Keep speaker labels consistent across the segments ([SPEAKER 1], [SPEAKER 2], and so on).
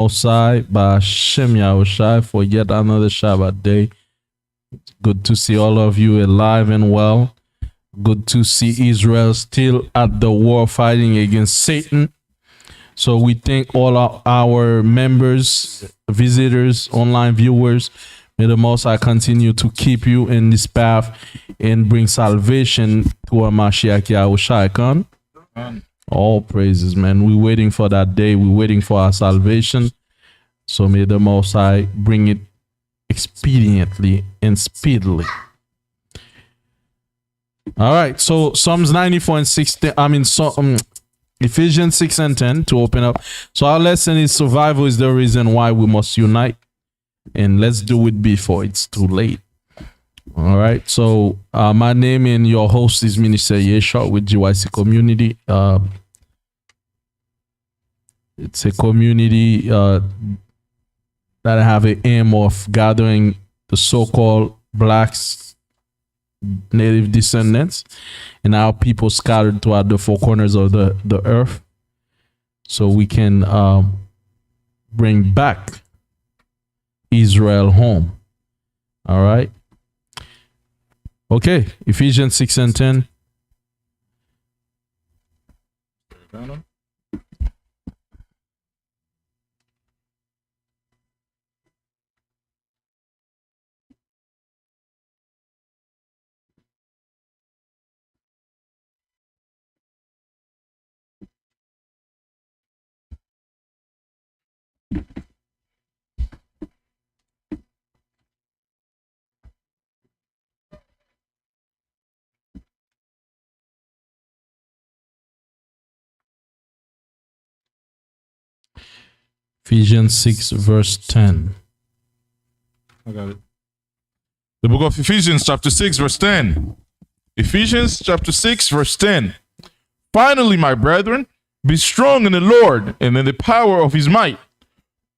[SPEAKER 1] Osai Ba'Shem Yahushai for yet another Shabbat day. Good to see all of you alive and well. Good to see Israel still at the war fighting against Satan. So we thank all our members, visitors, online viewers. May the Most High continue to keep you in this path and bring salvation to our Mashiach Yahushai. Come. All praises, man. We're waiting for that day. We're waiting for our salvation. So may the Most High bring it expediently and speedily. All right. So Psalms 94 and 16. Ephesians 6 and 10 to open up. So our lesson is survival is the reason why we must unite. And let's do it before it's too late. All right. So my name and your host is Minister Yeshua with GYC Community. It's a community that have an aim of gathering the so-called blacks, native descendants, and our people scattered throughout the four corners of the earth, so we can bring back Israel home. All right. Okay. Ephesians 6 and 10. Ephesians 6 verse 10.
[SPEAKER 2] I got it. The book of Ephesians chapter 6 verse 10. Ephesians chapter 6 verse 10. Finally, my brethren, be strong in the Lord and in the power of his might.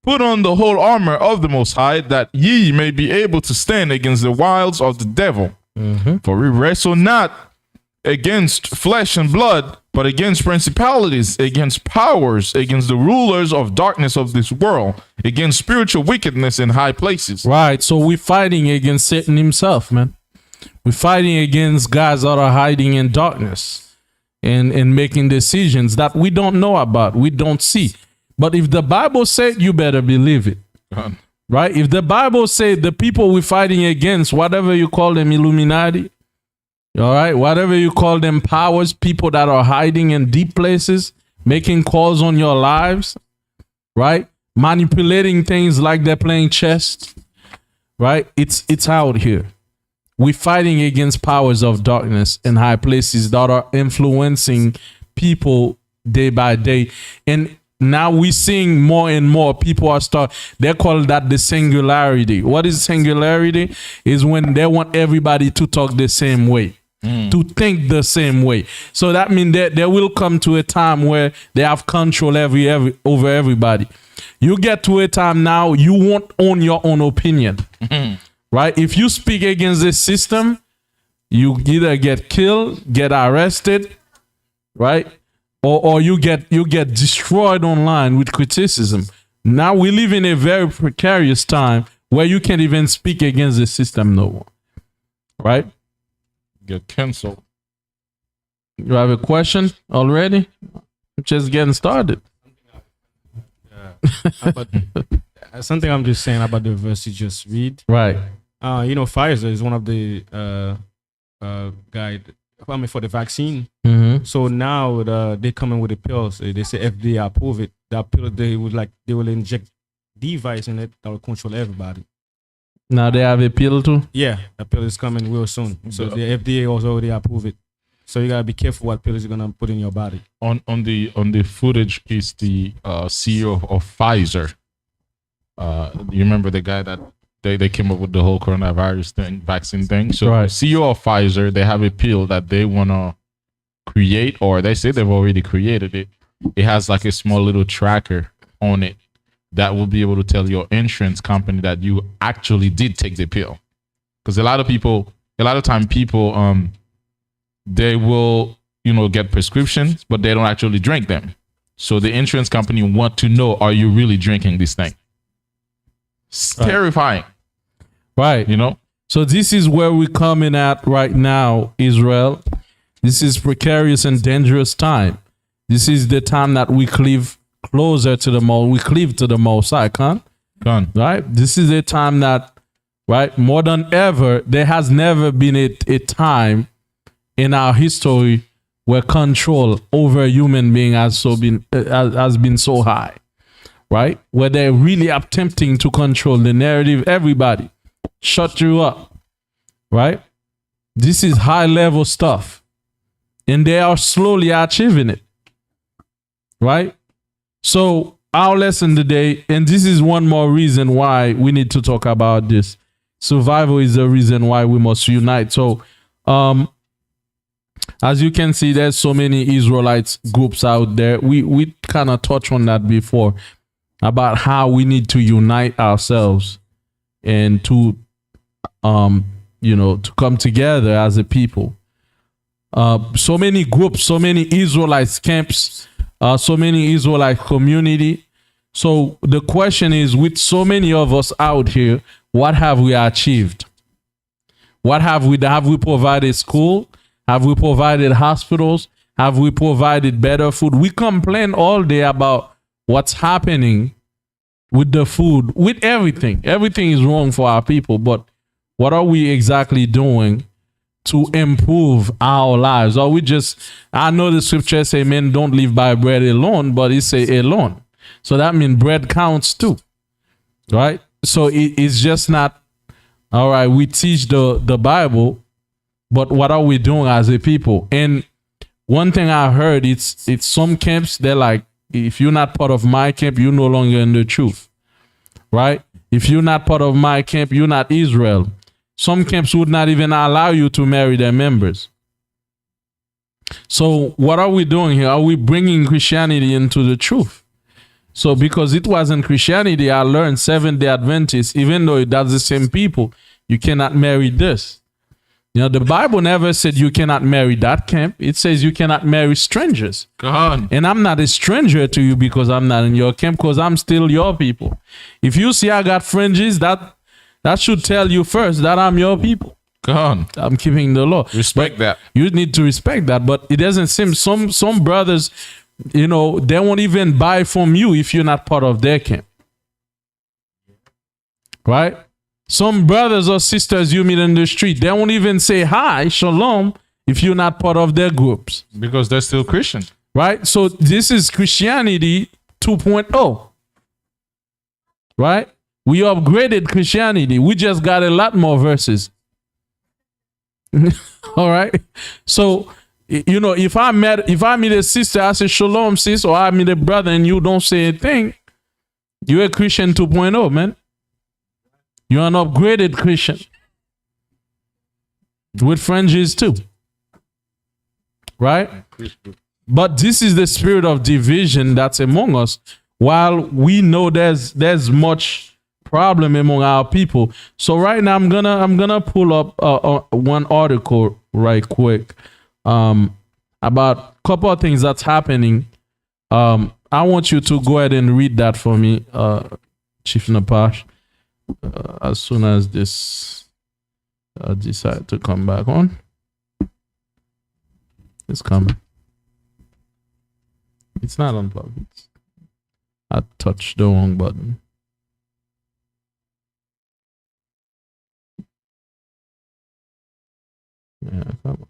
[SPEAKER 2] Put on the whole armor of the Most High, that ye may be able to stand against the wiles of the devil. For we wrestle not against flesh and blood, but against principalities, against powers, against the rulers of darkness of this world, against spiritual wickedness in high places.
[SPEAKER 1] Right. So we're fighting against Satan himself, man. We're fighting against guys that are hiding in darkness and making decisions that we don't know about, we don't see. But if the Bible said, you better believe it. Right? If the Bible said the people we're fighting against, whatever you call them, Illuminati, all right, whatever you call them, powers, people that are hiding in deep places, making calls on your lives, right? Manipulating things like they're playing chess, right? It's out here. We're fighting against powers of darkness in high places that are influencing people day by day. And now we're seeing more and more people they call that the singularity. What is singularity? Is when they want everybody to talk the same way. To think the same way. So that means that there will come to a time where they have control over everybody. You get to a time now you won't own your own opinion. Right? If you speak against the system, you either get killed, get arrested, right? Or you get destroyed online with criticism. Now we live in a very precarious time where you can't even speak against the system no more. Right?
[SPEAKER 2] Get canceled.
[SPEAKER 1] You have a question already? I'm just getting started.
[SPEAKER 3] Something I'm just saying about the verse you just read.
[SPEAKER 1] Right.
[SPEAKER 3] Pfizer is one of the guide. For the vaccine. So now they come in with the pills. They say FDA approve it. That pill they will inject device in it that will control everybody.
[SPEAKER 1] Now they have a pill too?
[SPEAKER 3] Yeah, a pill is coming real soon. So the FDA also already approved it. So you gotta be careful what pill is gonna put in your body.
[SPEAKER 2] On the footage is the CEO of Pfizer. You remember the guy that they came up with the whole coronavirus vaccine thing? So right. CEO of Pfizer, they have a pill that they wanna create, or they say they've already created it. It has like a small little tracker on it that will be able to tell your insurance company that you actually did take the pill. Because a lot of time people they will get prescriptions, but they don't actually drink them. So the insurance company want to know, are you really drinking this thing? It's terrifying.
[SPEAKER 1] Right.
[SPEAKER 2] You know?
[SPEAKER 1] So this is where we're coming at right now, Israel. This is precarious and dangerous time. This is the time that we cleave closer to the most. We cleave to the Most High, right? This is a time that, right, more than ever, there has never been a time in our history where control over a human being has been so high, right? Where they're really attempting to control the narrative. Everybody, shut you up, right? This is high level stuff, and they are slowly achieving it, right? So our lesson today, and this is one more reason why we need to talk about this. Survival is the reason why we must unite. So, as you can see, there's so many Israelites groups out there. We kind of touched on that before about how we need to unite ourselves and to, to come together as a people. So many groups, so many Israelites camps, so many Israelite community. So the question is, with so many of us out here, what have we achieved? What have we provided school? Have we provided hospitals? Have we provided better food? We complain all day about what's happening with the food, with everything. Everything is wrong for our people, but what are we exactly doing to improve our lives? Or we just, I know the scripture say men don't live by bread alone, but it say alone. So that means bread counts too, right? So it's just not, all right, we teach the Bible, but what are we doing as a people? And one thing I heard, it's some camps, they're like, if you're not part of my camp, you're no longer in the truth, right? If you're not part of my camp, you're not Israel. Some camps would not even allow you to marry their members. So what are we doing here? Are we bringing Christianity into the truth? So because it wasn't Christianity, I learned Seventh-day Adventists, even though that's the same people, you cannot marry this. You know, the Bible never said you cannot marry that camp. It says you cannot marry strangers.
[SPEAKER 2] God.
[SPEAKER 1] And I'm not a stranger to you because I'm not in your camp, because I'm still your people. If you see I got fringes, that should tell you first that I'm your people.
[SPEAKER 2] God.
[SPEAKER 1] I'm keeping the law.
[SPEAKER 2] Respect that.
[SPEAKER 1] You need to respect that. But it doesn't seem, some brothers, they won't even buy from you if you're not part of their camp. Right? Some brothers or sisters you meet in the street, they won't even say hi, shalom, if you're not part of their groups.
[SPEAKER 2] Because they're still Christian.
[SPEAKER 1] Right? So this is Christianity 2.0. Right? We upgraded Christianity. We just got a lot more verses. All right? So, if I meet a sister, I say shalom, sis, or I meet a brother and you don't say a thing, you're a Christian 2.0, man. You're an upgraded Christian. With fringes too. Right? But this is the spirit of division that's among us. While we know there's much problem among our people. So right now I'm gonna pull up one article right quick about a couple of things that's happening. I want you to go ahead and read that for me, Chief Napash. As soon as this decide to come back on, it's coming. It's not unplugged. I touched the wrong button. Yeah, come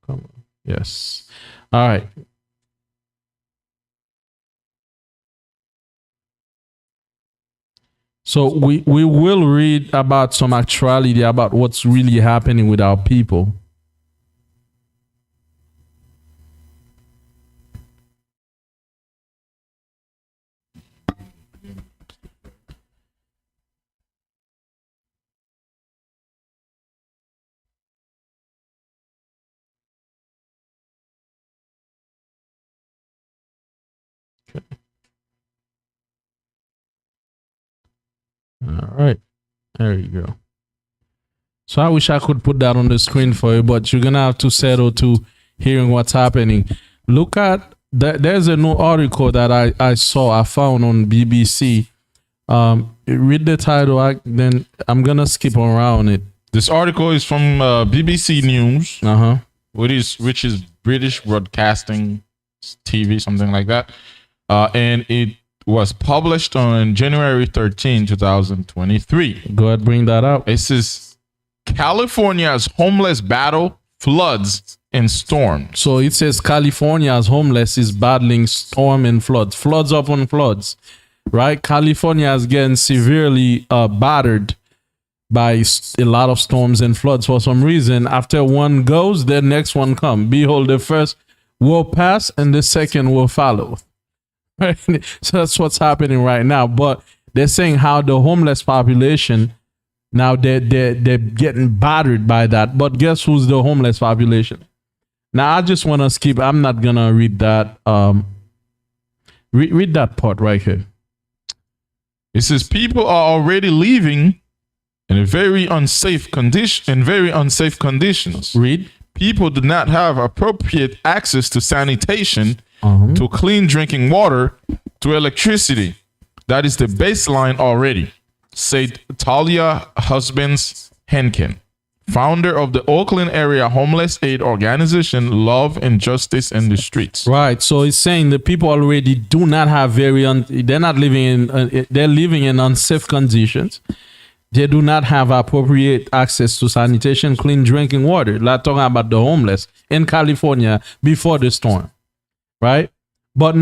[SPEAKER 1] on. Yes. All right. So we will read about some actuality about what's really happening with our people. Okay. All right, there you go. So I wish I could put that on the screen for you, but you're gonna have to settle to hearing what's happening. Look at there's a new article that I found on BBC. Read the title, then I'm gonna skip around it.
[SPEAKER 2] This article is from BBC News, which is British Broadcasting TV, something like that, and it was published on January 13, 2023.
[SPEAKER 1] Go ahead, bring that up.
[SPEAKER 2] It says California's homeless battle floods and storms.
[SPEAKER 1] So it says California's homeless is battling storm and floods upon floods, right? California is getting severely battered by a lot of storms and floods for some reason. After one goes, the next one come. Behold, the first will pass and the second will follow. Right? So that's what's happening right now. But they're saying how the homeless population now they're getting battered by that. But guess who's the homeless population? Now I just want to skip. I'm not gonna read that. Read that part right here.
[SPEAKER 2] It says people are already living in very unsafe conditions.
[SPEAKER 1] Read.
[SPEAKER 2] People do not have appropriate access to sanitation, to clean drinking water, to electricity. That is the baseline already, said Talia Husbands-Henkin, founder of the Oakland area homeless aid organization Love and Justice in the Streets.
[SPEAKER 1] Right. So it's saying the people already do not have they're not living in they're living in unsafe conditions. They do not have appropriate access to sanitation, clean drinking water. Like talking about the homeless in California before the storm, right? But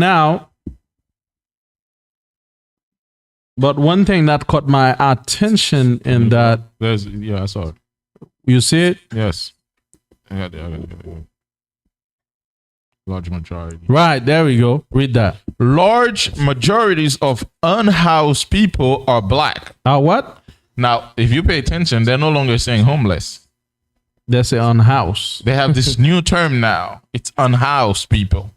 [SPEAKER 1] one thing that caught my attention in that,
[SPEAKER 2] I saw it.
[SPEAKER 1] You see it?
[SPEAKER 2] Yes. Large majority.
[SPEAKER 1] Right, there we go. Read that.
[SPEAKER 2] Large majorities of unhoused people are black.
[SPEAKER 1] What?
[SPEAKER 2] Now, if you pay attention, they're no longer saying homeless.
[SPEAKER 1] They say unhoused.
[SPEAKER 2] They have this new term now. It's unhoused people.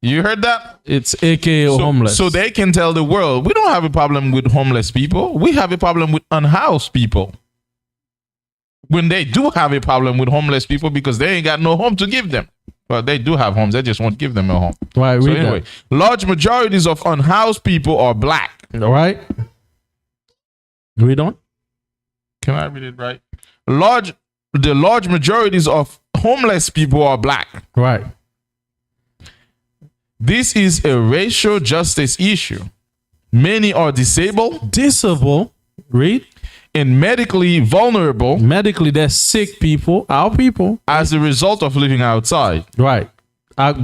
[SPEAKER 2] You heard that?
[SPEAKER 1] It's AKA homeless.
[SPEAKER 2] So they can tell the world, we don't have a problem with homeless people. We have a problem with unhoused people. When they do have a problem with homeless people because they ain't got no home to give them. Well, they do have homes. They just won't give them a home.
[SPEAKER 1] Right.
[SPEAKER 2] So anyway, large majorities of unhoused people are black.
[SPEAKER 1] All right. Read on.
[SPEAKER 2] Can I read it right? The large majorities of homeless people are black.
[SPEAKER 1] Right.
[SPEAKER 2] This is a racial justice issue. Many are disabled.
[SPEAKER 1] Read.
[SPEAKER 2] And medically vulnerable.
[SPEAKER 1] Medically, they're sick people, our people.
[SPEAKER 2] As a result of living outside.
[SPEAKER 1] Right.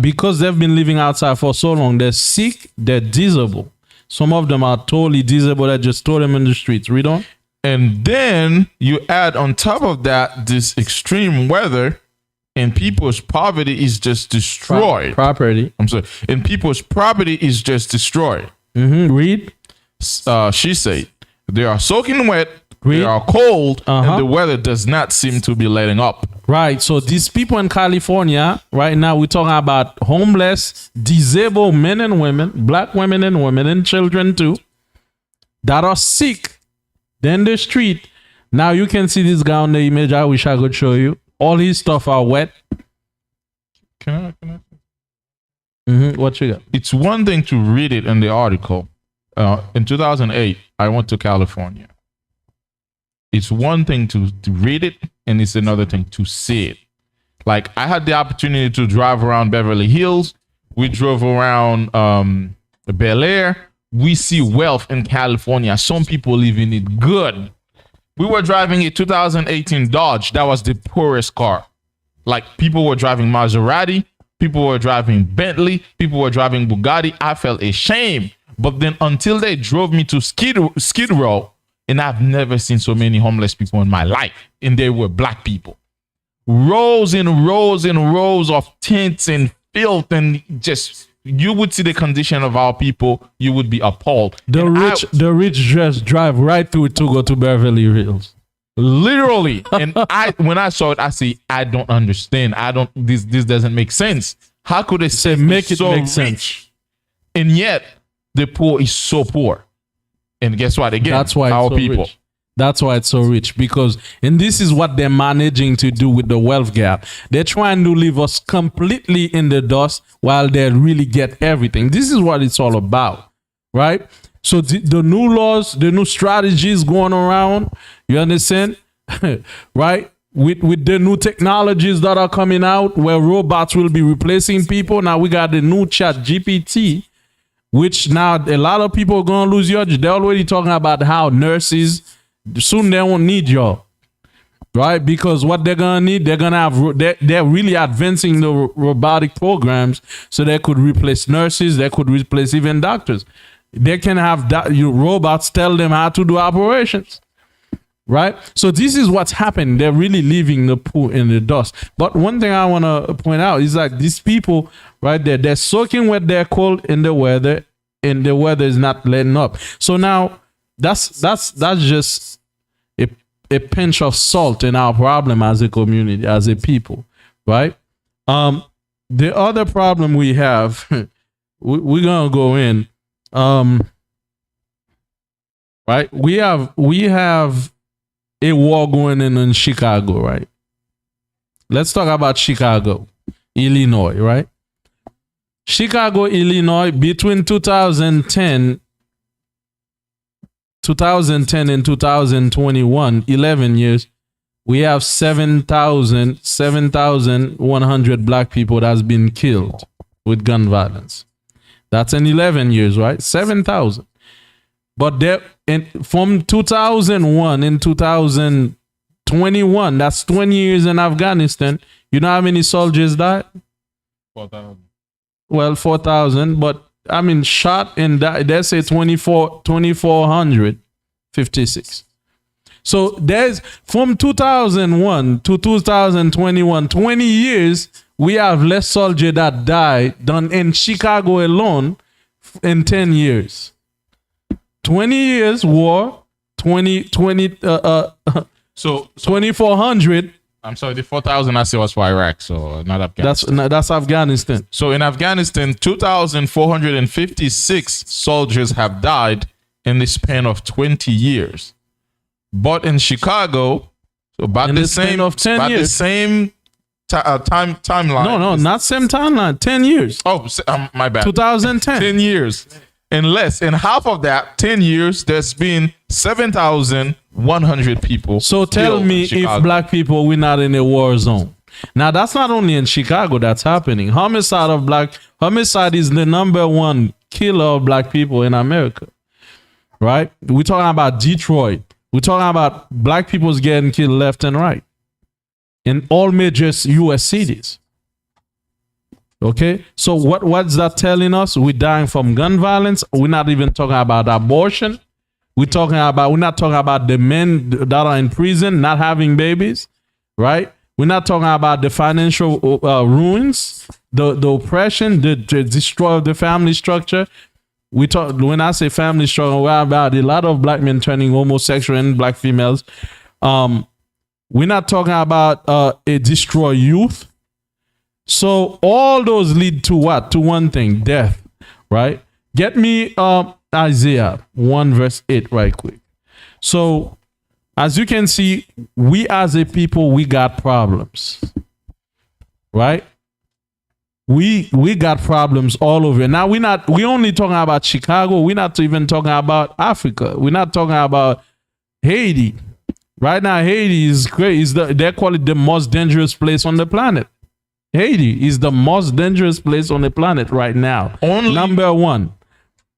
[SPEAKER 1] Because they've been living outside for so long, they're sick, they're disabled. Some of them are totally disabled. I just throw them in the streets. Read on.
[SPEAKER 2] And then you add on top of that this extreme weather, and people's poverty is just destroyed.
[SPEAKER 1] Property.
[SPEAKER 2] I'm sorry. And people's property is just destroyed.
[SPEAKER 1] Read.
[SPEAKER 2] She said, they are soaking wet.
[SPEAKER 1] Read.
[SPEAKER 2] They are cold, and the weather does not seem to be letting up.
[SPEAKER 1] Right. So these people in California, right now, we're talking about homeless, disabled men and women, black women and children too, that are sick. They're in the street. Now you can see this guy on the image. I wish I could show you. All his stuff are wet.
[SPEAKER 2] Can I?
[SPEAKER 1] What you got?
[SPEAKER 2] It's one thing to read it in the article. In 2008, I went to California. It's one thing to read it, and it's another thing to see it. Like, I had the opportunity to drive around Beverly Hills. We drove around Bel Air. We see wealth in California. Some people live in it good. We were driving a 2018 Dodge. That was the poorest car. Like, people were driving Maserati. People were driving Bentley. People were driving Bugatti. I felt ashamed. But then until they drove me to Skid Row, and I've never seen so many homeless people in my life. And they were black people. Rows and rows and rows of tents and filth, and just, you would see the condition of our people. You would be appalled.
[SPEAKER 1] The rich just drive right through it to go to Beverly Hills.
[SPEAKER 2] Literally. And when I saw it, I see, I don't understand. This doesn't make sense. How could they say
[SPEAKER 1] make it
[SPEAKER 2] so
[SPEAKER 1] make
[SPEAKER 2] rich,
[SPEAKER 1] sense?
[SPEAKER 2] and yet the poor is so poor? And guess what? Again,
[SPEAKER 1] that's why
[SPEAKER 2] our
[SPEAKER 1] so
[SPEAKER 2] people.
[SPEAKER 1] rich. That's why it's so rich, because, and this is what they're managing to do with the wealth gap. They're trying to leave us completely in the dust while they really get everything. This is what it's all about, right? So the new laws, the new strategies going around, you understand, right? With the new technologies that are coming out where robots will be replacing people. Now we got the new chat GPT, which now a lot of people are going to lose your job. They're already talking about how nurses, soon they won't need y'all, right? Because what they're going to need, they're going to have, they're really advancing the robotic programs so they could replace nurses, they could replace even doctors. They can have robots tell them how to do operations. Right? So this is what's happening. They're really leaving the pool in the dust. But one thing I want to point out is like these people right there, they're soaking wet, they're cold in the weather, and the weather is not letting up. So now that's just a pinch of salt in our problem as a community, as a people, right? The other problem we have, we're gonna go in, right? We have a war going in Chicago, right? Let's talk about Chicago, Illinois, right? Chicago, Illinois, between 2010 and 2021, 11 years, we have 7,100 black people that's been killed with gun violence. That's in 11 years, right? 7,000. But from 2001 and 2021, that's 20 years in Afghanistan. You know how many soldiers died?
[SPEAKER 2] 4,000.
[SPEAKER 1] Well, 4,000, but I mean, shot and died, they say 2,456. So there's from 2001 to 2021, 20 years, we have less soldiers that died than in Chicago alone in 10 years. 20 years war, 2,400.
[SPEAKER 2] I'm sorry, the 4,000 I said was for Iraq, so not Afghanistan.
[SPEAKER 1] That's Afghanistan.
[SPEAKER 2] So in Afghanistan, 2,456 soldiers have died in the span of 20 years. But in Chicago, so about
[SPEAKER 1] in
[SPEAKER 2] the same
[SPEAKER 1] of 10
[SPEAKER 2] about
[SPEAKER 1] years.
[SPEAKER 2] the same timeline.
[SPEAKER 1] No, not same timeline. 10 years.
[SPEAKER 2] Oh, my bad.
[SPEAKER 1] 2010.
[SPEAKER 2] 10 years. In half of that 10 years, there's been 7,100 people.
[SPEAKER 1] So tell me if black people, we're not in a war zone. Now, that's not only in Chicago that's happening. Homicide is the number one killer of black people in America. Right? We're talking about Detroit. We're talking about black people's getting killed left and right in all major U.S. cities. Okay, so what's that telling us? We're dying from gun violence. We're not even talking about abortion. We're not talking about the men that are in prison not having babies, right? We're not talking about the financial ruins, the oppression, the destroy of the family structure. When I say family structure, we're about a lot of black men turning homosexual and black females. We're not talking about a destroy youth. So all those lead to what? To one thing, death, right? Get me Isaiah 1 verse 8 right quick. So as you can see, we as a people, we got problems, right? We got problems all over. Now we only talking about Chicago. We're not even talking about Africa. We're not talking about Haiti. Right now, Haiti is crazy. They call it the most dangerous place on the planet. Haiti is the most dangerous place on the planet right now. Number one.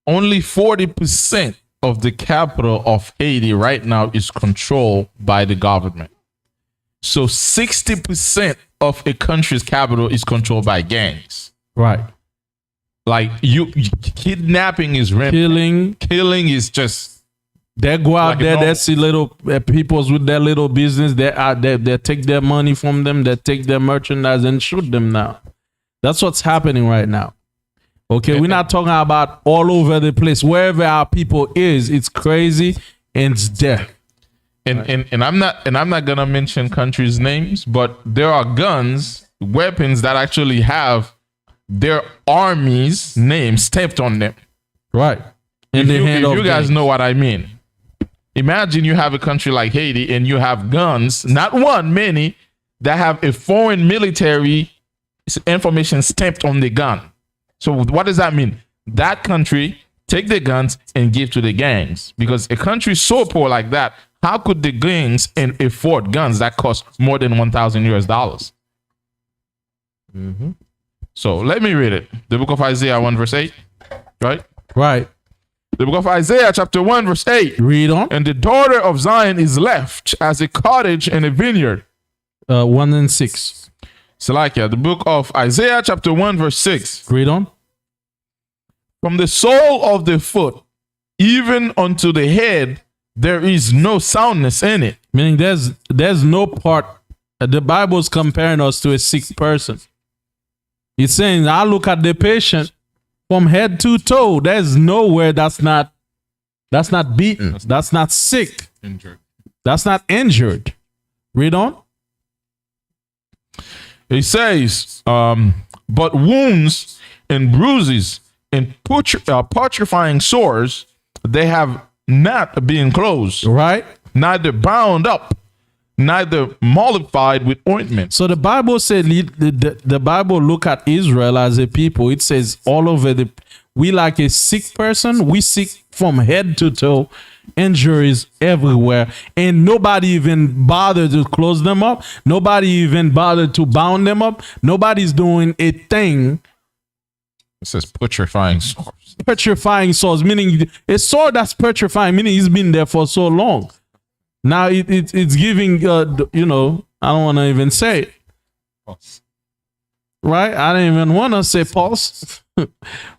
[SPEAKER 2] Only 40% of the capital of Haiti right now is controlled by the government. So 60% of a country's capital is controlled by gangs.
[SPEAKER 1] Right.
[SPEAKER 2] Like kidnapping is rampant. Killing is just.
[SPEAKER 1] They go out there, they see little peoples with their little business. They take their money from them. They take their merchandise and shoot them now. That's what's happening right now. Okay, we're not talking about all over the place. Wherever our people is, it's crazy and it's death.
[SPEAKER 2] And I'm not gonna mention countries' names, but there are weapons that actually have their army's name stamped on them.
[SPEAKER 1] Right.
[SPEAKER 2] If you guys know what I mean. Imagine you have a country like Haiti and you have guns, not one, many, that have a foreign military information stamped on the gun. So what does that mean? That country take the guns and give to the gangs, because a country so poor like that, how could the gangs and afford guns that cost more than $1,000 US? So let me read it. The book of Isaiah 1 verse 8, right?
[SPEAKER 1] Right.
[SPEAKER 2] The book of Isaiah chapter 1 verse 8.
[SPEAKER 1] Read on.
[SPEAKER 2] And the daughter of Zion is left as a cottage in a vineyard.
[SPEAKER 1] 1 and 6.
[SPEAKER 2] Salakia, the book of Isaiah chapter 1 verse 6.
[SPEAKER 1] Read on.
[SPEAKER 2] From the sole of the foot even unto the head, there is no soundness in it.
[SPEAKER 1] Meaning there's no part. The Bible's comparing us to a sick person. It's saying, I look at the patient from head to toe. There's nowhere that's not beaten. That's not sick.
[SPEAKER 2] Injured.
[SPEAKER 1] That's not injured. Read on.
[SPEAKER 2] It says, but wounds and bruises and putrefying sores, they have not been closed.
[SPEAKER 1] Right.
[SPEAKER 2] Neither bound up, neither mollified with ointment.
[SPEAKER 1] So the Bible said, the Bible look at Israel as a people. It says all over we like a sick person. We sick from head to toe, injuries everywhere. And nobody even bothered to close them up. Nobody even bothered to bound them up. Nobody's doing a thing.
[SPEAKER 2] It says putrefying sores.
[SPEAKER 1] Petrifying sores, meaning a sore that's petrifying, meaning he's been there for so long. Now it's giving, I don't want to even say it.
[SPEAKER 2] Pulse.
[SPEAKER 1] Right? I don't even want to say pulse.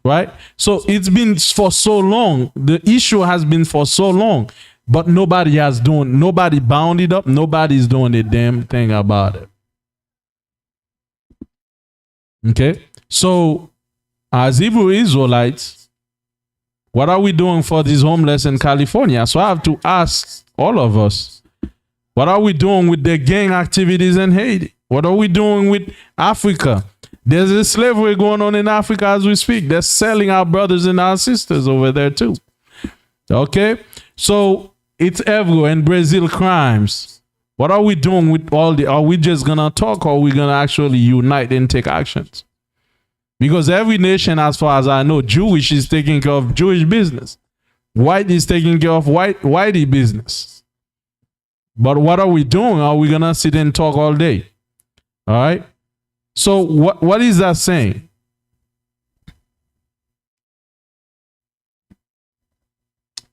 [SPEAKER 1] Right? So it's been for so long. The issue has been for so long, but nobody bound it up. Nobody's doing a damn thing about it. Okay? So as Hebrew Israelites, what are we doing for these homeless in California? So I have to ask all of us, what are we doing with the gang activities in Haiti? What are we doing with Africa? There's a slavery going on in Africa as we speak. They're selling our brothers and our sisters over there too. Okay? So it's everywhere. In Brazil, crimes. What are we doing with are we just going to talk, or are we going to actually unite and take actions? Because every nation, as far as I know, Jewish is taking care of Jewish business. White is taking care of whitey business. But what are we doing? Are we going to sit and talk all day? All right? So what is that saying?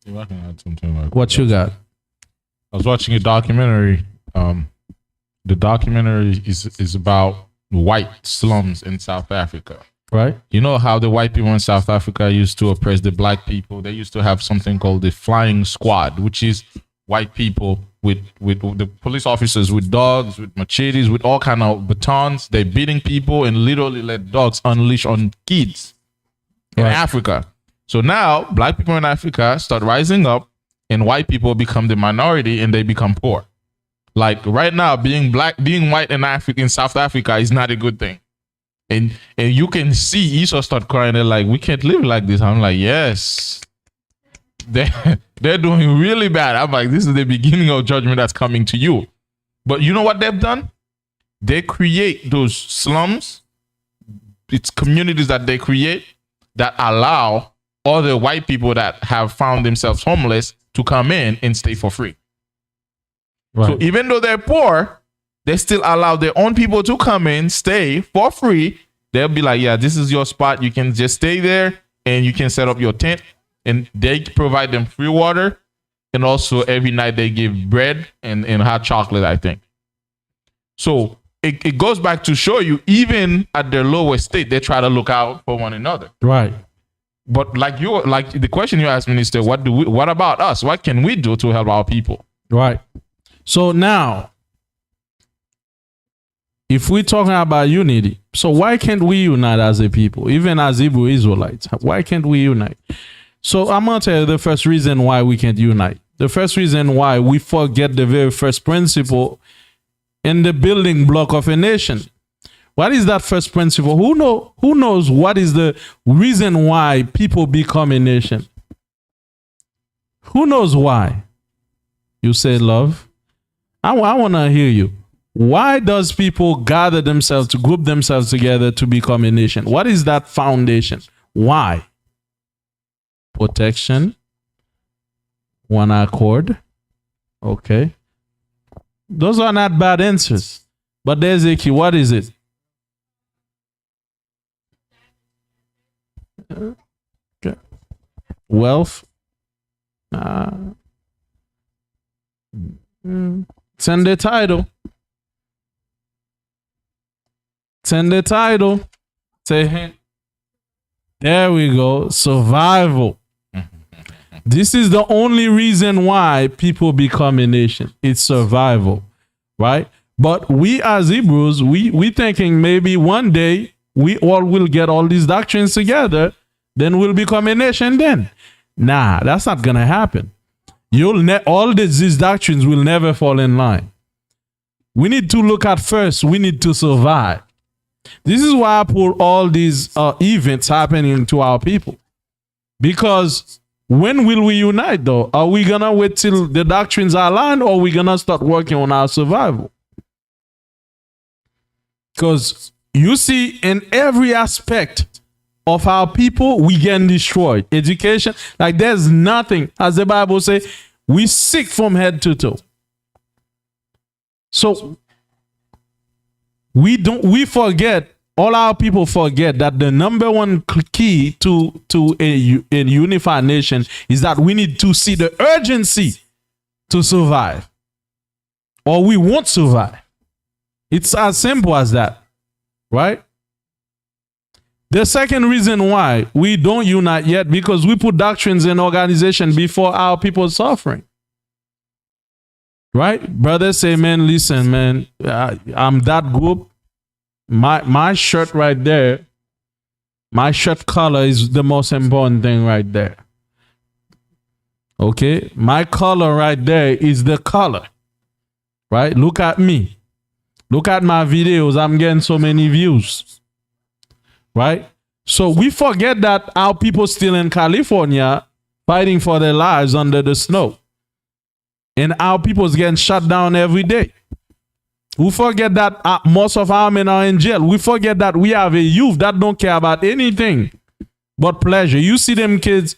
[SPEAKER 1] What you got?
[SPEAKER 2] I was watching a documentary. The documentary is about white slums in South Africa.
[SPEAKER 1] Right.
[SPEAKER 2] You know how the white people in South Africa used to oppress the black people? They used to have something called the flying squad, which is white people with the police officers with dogs, with machetes, with all kind of batons. They're beating people and literally let dogs unleash on kids in Africa. So now black people in Africa start rising up and white people become the minority and they become poor. Like right now, being white in South Africa is not a good thing. And you can see Esau start crying. They're like, we can't live like this. I'm like, yes. They're doing really bad. I'm like, this is the beginning of judgment that's coming to you. But you know what they've done? They create those slums. It's communities that they create that allow other white people that have found themselves homeless to come in and stay for free. Right. So even though they're poor, they still allow their own people to come in, stay for free. They'll be like, yeah, this is your spot. You can just stay there and you can set up your tent. And they provide them free water. And also every night they give bread and hot chocolate, I think. So it goes back to show you, even at their lowest state, they try to look out for one another.
[SPEAKER 1] Right.
[SPEAKER 2] But like the question you asked, Minister, what about us? What can we do to help our people?
[SPEAKER 1] Right. So now, if we're talking about unity, so why can't we unite as a people, even as Hebrew Israelites? Why can't we unite? So I'm going to tell you the first reason why we can't unite. The first reason why we forget the very first principle in the building block of a nation. What is that first principle? Who knows what is the reason why people become a nation? Who knows why? You say love. I want to hear you. Why does people gather themselves to group themselves together to become a nation? What is that foundation? Why? Protection. One accord. Okay. Those are not bad answers. But there's a key. What is it? Okay. Wealth. Send the title. Send the title. Say, hey. There we go. Survival. This is the only reason why people become a nation. It's survival, right? But we as Hebrews, we thinking maybe one day we all will get all these doctrines together, then we'll become a nation then. Nah, that's not going to happen. All these doctrines will never fall in line. We need to look at first, we need to survive. This is why I put all these events happening to our people. Because when will we unite though? Are we going to wait till the doctrines are aligned, or are we going to start working on our survival? Because you see, in every aspect of our people, we get destroyed. Education, like there's nothing, as the Bible says, we sick from head to toe. So we forget, all our people forget that the number one key to a unified nation is that we need to see the urgency to survive, or we won't survive. It's as simple as that, right? The second reason why we don't unite yet, because we put doctrines and organization before our people's suffering. Right? Brothers say, man, listen, man, I'm that group. My shirt right there, my shirt color is the most important thing right there. Okay? My color right there is the color. Right? Look at me. Look at my videos. I'm getting so many views. Right? So we forget that our people still in California fighting for their lives under the snow. And our people's getting shut down every day. We forget that most of our men are in jail. We forget that we have a youth that don't care about anything but pleasure. You see them kids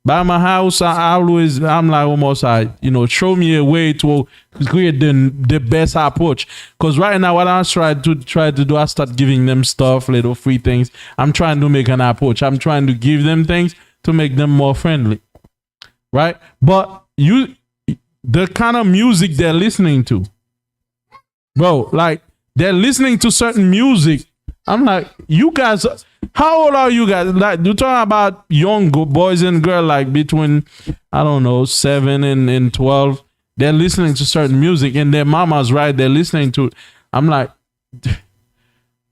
[SPEAKER 1] by my house, I'm like almost, show me a way to create the best approach. Because right now, what I'm trying to do, I start giving them stuff, little free things. I'm trying to make an approach. I'm trying to give them things to make them more friendly. Right? But the kind of music they're listening to, bro, like they're listening to certain music. I'm like, you guys, how old are you guys? Like, you're talking about young boys and girls, like between, 7 and 12. They're listening to certain music, and their mama's right. They're listening to it. I'm like,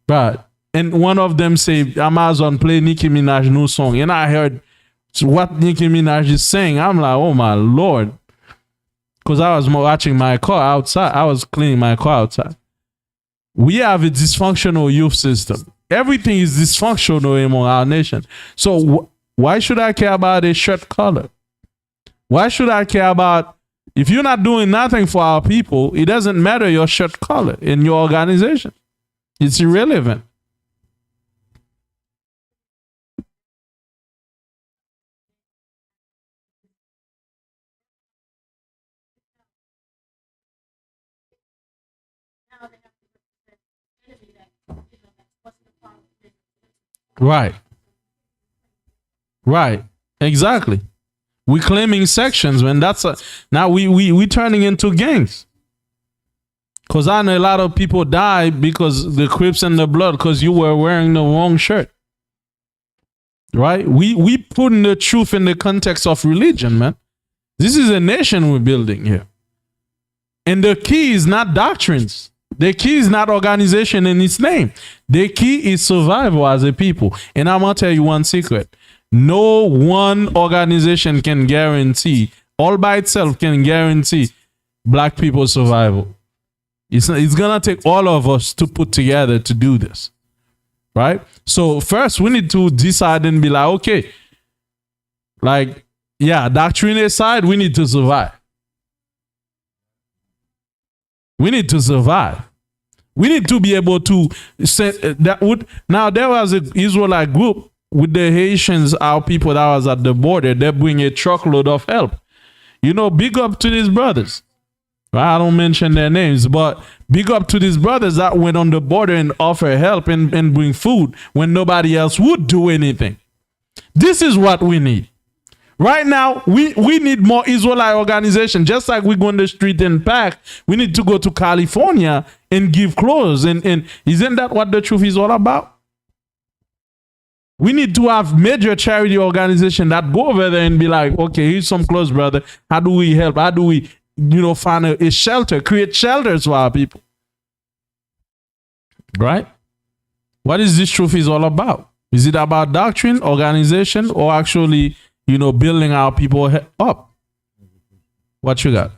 [SPEAKER 1] bro. And one of them say, Amazon play Nicki Minaj new song. And I heard what Nicki Minaj is saying. I'm like, oh my Lord. Because I was watching my car outside. I was cleaning my car outside. We have a dysfunctional youth system. Everything is dysfunctional among our nation. So why should I care about a shirt color? Why should I care about, if you're not doing nothing for our people, it doesn't matter your shirt color in your organization. It's irrelevant. Right. Right. Exactly. We claiming sections when now we turning into gangs. Cause I know a lot of people die because the Crips and the Blood, because you were wearing the wrong shirt. Right? We putting the truth in the context of religion, man. This is a nation we're building here. And the key is not doctrines. The key is not organization in its name. The key is survival as a people. And I'm going to tell you one secret. No one organization can guarantee, all by itself can guarantee black people's survival. It's going to take all of us to put together to do this. Right? So first we need to decide and be like, okay, like, yeah, doctrine aside, we need to survive. We need to survive. We need to be able to send that would now there was an Israelite group with the Haitians, our people that was at the border. They bring a truckload of help. You know, big up to these brothers. I don't mention their names, but big up to these brothers that went on the border and offer help and bring food when nobody else would do anything. This is what we need. Right now, we need more Israelite organization. Just like we go on the street and pack, we need to go to California and give clothes. And isn't that what the truth is all about? We need to have major charity organization that go over there and be like, okay, here's some clothes, brother. How do we help? How do we, find a shelter, create shelters for our people? Right? What is this truth is all about? Is it about doctrine, organization, or actually, building our people up? What you got?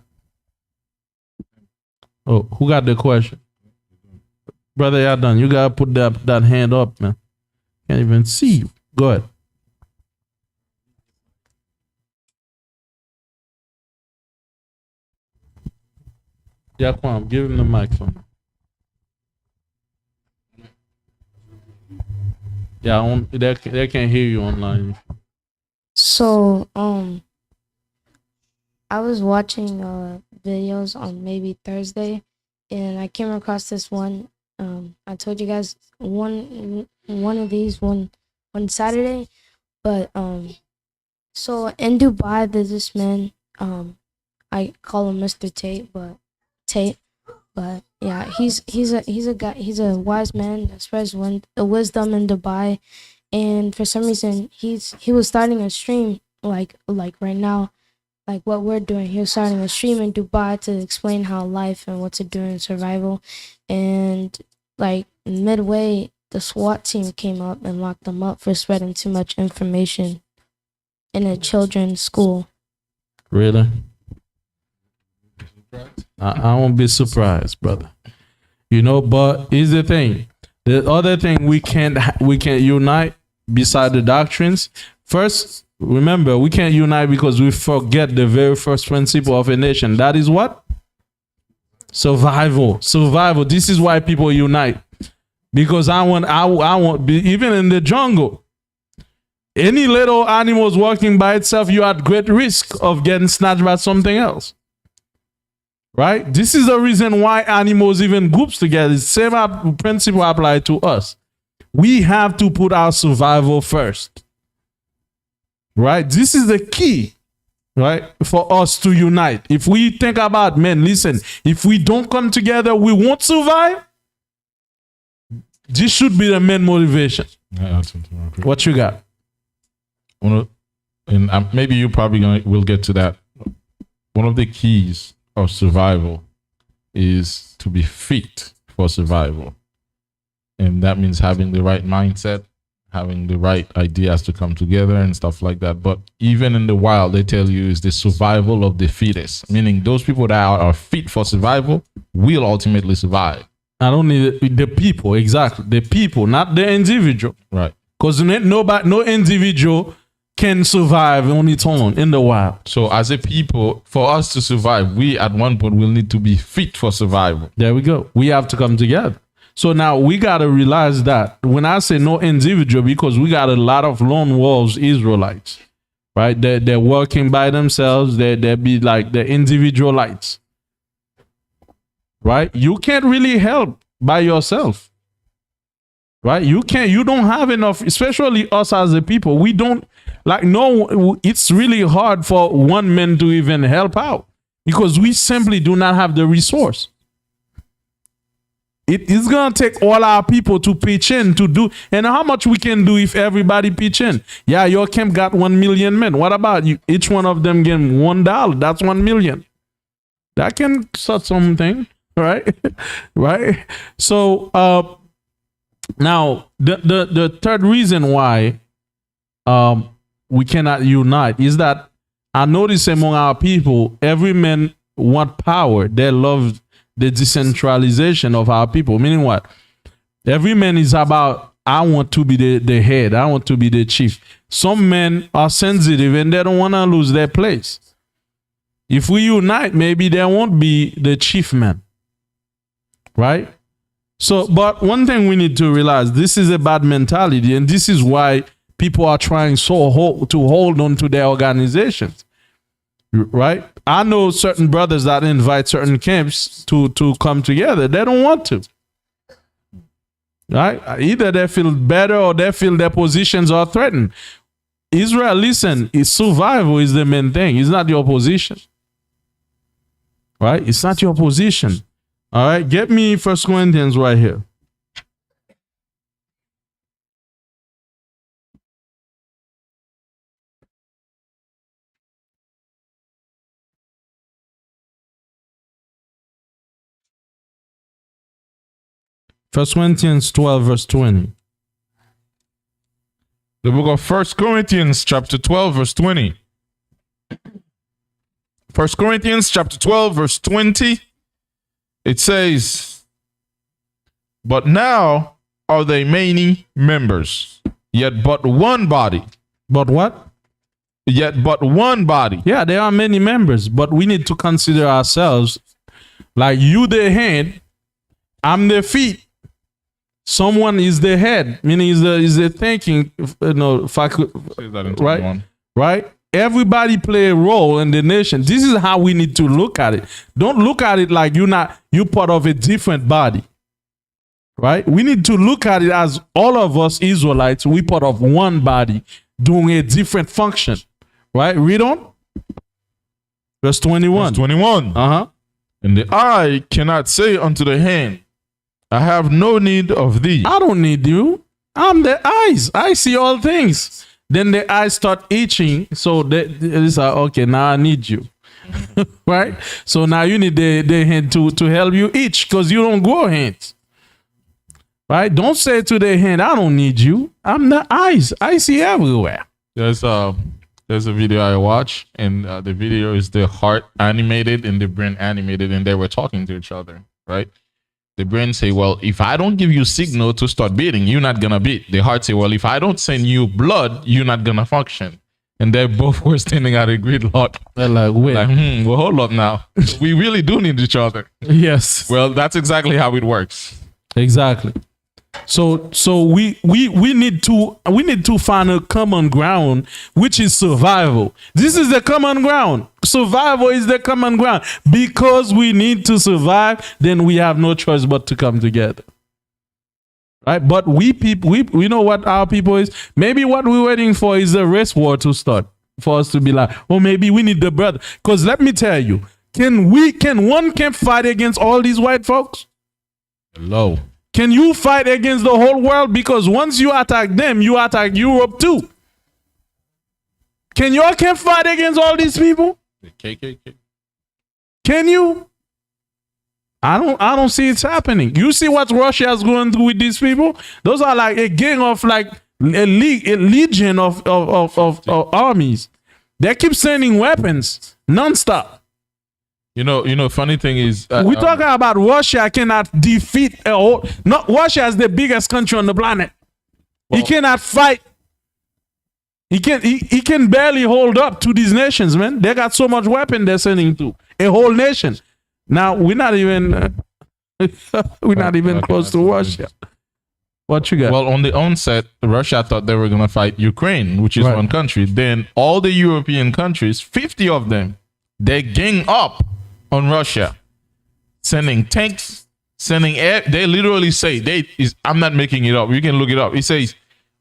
[SPEAKER 1] Oh, who got the question? Brother, you're done. You got to put that hand up, man. Can't even see you. Go ahead. Yeah, Kwam, give him the microphone. Yeah, they can't hear you online.
[SPEAKER 4] So, I was watching videos on maybe Thursday, and I came across this one. I told you guys one of these one Saturday, but so in Dubai there's this man. I call him Mr. Tate, but yeah, he's a guy. He's a wise man that spreads wisdom in Dubai, and for some reason he was starting a stream like right now, like what we're doing. He was starting a stream in Dubai to explain how life and what to do in survival, and like midway the SWAT team came up and locked them up for spreading too much information in a children's school.
[SPEAKER 1] Really? I won't be surprised, brother. But here's the thing. The other thing we can't unite beside the doctrines. First, remember, we can't unite because we forget the very first principle of a nation. That is what? Survival. This is why people unite. Because I want even in the jungle, any little animals walking by itself, you're at great risk of getting snatched by something else. Right? This is the reason why animals even groups together. The same principle applies to us. We have to put our survival first. Right? This is the key, right, for us to unite. If we think about, man, listen, if we don't come together, we won't survive. This should be the main motivation. What you got?
[SPEAKER 2] And maybe you probably will get to that. One of the keys of survival is to be fit for survival. And that means having the right mindset, having the right ideas to come together and stuff like that. But even in the wild, they tell you is the survival of the fittest, meaning those people that are fit for survival will ultimately survive.
[SPEAKER 1] Not only the people, exactly. The people, not the individual.
[SPEAKER 2] Right.
[SPEAKER 1] Because no individual can survive on its own in the wild.
[SPEAKER 2] So as a people, for us to survive, we at one point will need to be fit for survival.
[SPEAKER 1] There we go. We have to come together. So now we got to realize that when I say no individual, because we got a lot of lone wolves Israelites, right? They're working by themselves. They be like the individualites, right? You can't really help by yourself, right? You don't have enough, especially us as a people. We don't it's really hard for one man to even help out because we simply do not have the resource. It is going to take all our people to pitch in to do. And how much we can do if everybody pitch in? Yeah, your camp got 1 million men. What about you? Each one of them getting $1. That's 1 million. That can start something, right? Right? So now the third reason why we cannot unite is that I notice among our people, every man want power. They love the decentralization of our people. Meaning what? Every man is about, I want to be the head. I want to be the chief. Some men are sensitive and they don't want to lose their place. If we unite, maybe there won't be the chief man. right? So, but one thing we need to realize, this is a bad mentality, and this is why people are trying to hold on to their organizations, right? I know certain brothers that invite certain camps to come together. They don't want to, right? Either they feel better or they feel their positions are threatened. Israel, listen, survival is the main thing. It's not your position, right? It's not your position. All right, get me 1 Corinthians right here. First Corinthians 12, verse 20.
[SPEAKER 2] The book of 1 Corinthians chapter 12, verse 20. 1 Corinthians chapter 12, verse 20. It says, but now are they many members, yet but one body.
[SPEAKER 1] But what?
[SPEAKER 2] Yet but one body.
[SPEAKER 1] Yeah, there are many members, but we need to consider ourselves like you the hand, I'm the feet. Someone is the head, meaning is the thinking, right? Right? Everybody play a role in the nation. This is how we need to look at it. Don't look at it like you're part of a different body. Right? We need to look at it as all of us Israelites, we part of one body doing a different function. Right? Read on. Verse 21.
[SPEAKER 2] Verse 21. And the eye cannot say unto the hand, I have no need of thee.
[SPEAKER 1] I don't need you. I'm the eyes. I see all things. Then the eyes start itching. So it's like, okay, now I need you. Right? So now you need the hand to help you itch because you don't grow hands. Right? Don't say to the hand, I don't need you. I'm the eyes. I see everywhere.
[SPEAKER 2] There's a video I watch, and the video is the heart animated and the brain animated, and they were talking to each other, right? The brain say, well, if I don't give you signal to start beating, you're not going to beat. The heart say, well, if I don't send you blood, you're not going to function. And they both were standing at a gridlock.
[SPEAKER 1] They're like, wait.
[SPEAKER 2] Like, well, hold up now. We really do need each other.
[SPEAKER 1] Yes.
[SPEAKER 2] Well, that's exactly how it works.
[SPEAKER 1] Exactly. So we need to find a common ground, which is survival. This is the common ground. Survival is the common ground. Because we need to survive, then we have no choice but to come together. Right? But we know what our people is. Maybe what we're waiting for is a race war to start. For us to be like, oh, maybe we need the brother. Because let me tell you, can one camp fight against all these white folks?
[SPEAKER 2] Hello.
[SPEAKER 1] Can you fight against the whole world? Because once you attack them, you attack Europe too. Can your camp fight against all these people?
[SPEAKER 2] The KKK.
[SPEAKER 1] Can you? I don't see it's happening. You see what Russia is going through with these people? Those are like a gang of like a legion of armies. They keep sending weapons nonstop.
[SPEAKER 2] You know, funny thing is,
[SPEAKER 1] we're talking about Russia cannot defeat a whole. Not Russia is the biggest country on the planet. He cannot fight. He can barely hold up to these nations, man. They got so much weapon they're sending to a whole nation. Now we're not even close to Russia. What you got?
[SPEAKER 2] Well, on the onset, Russia thought they were gonna fight Ukraine, which is one country. Then all the European countries, 50 of them, they gang up on Russia, sending tanks, sending air. They literally say, I'm not making it up. You can look it up.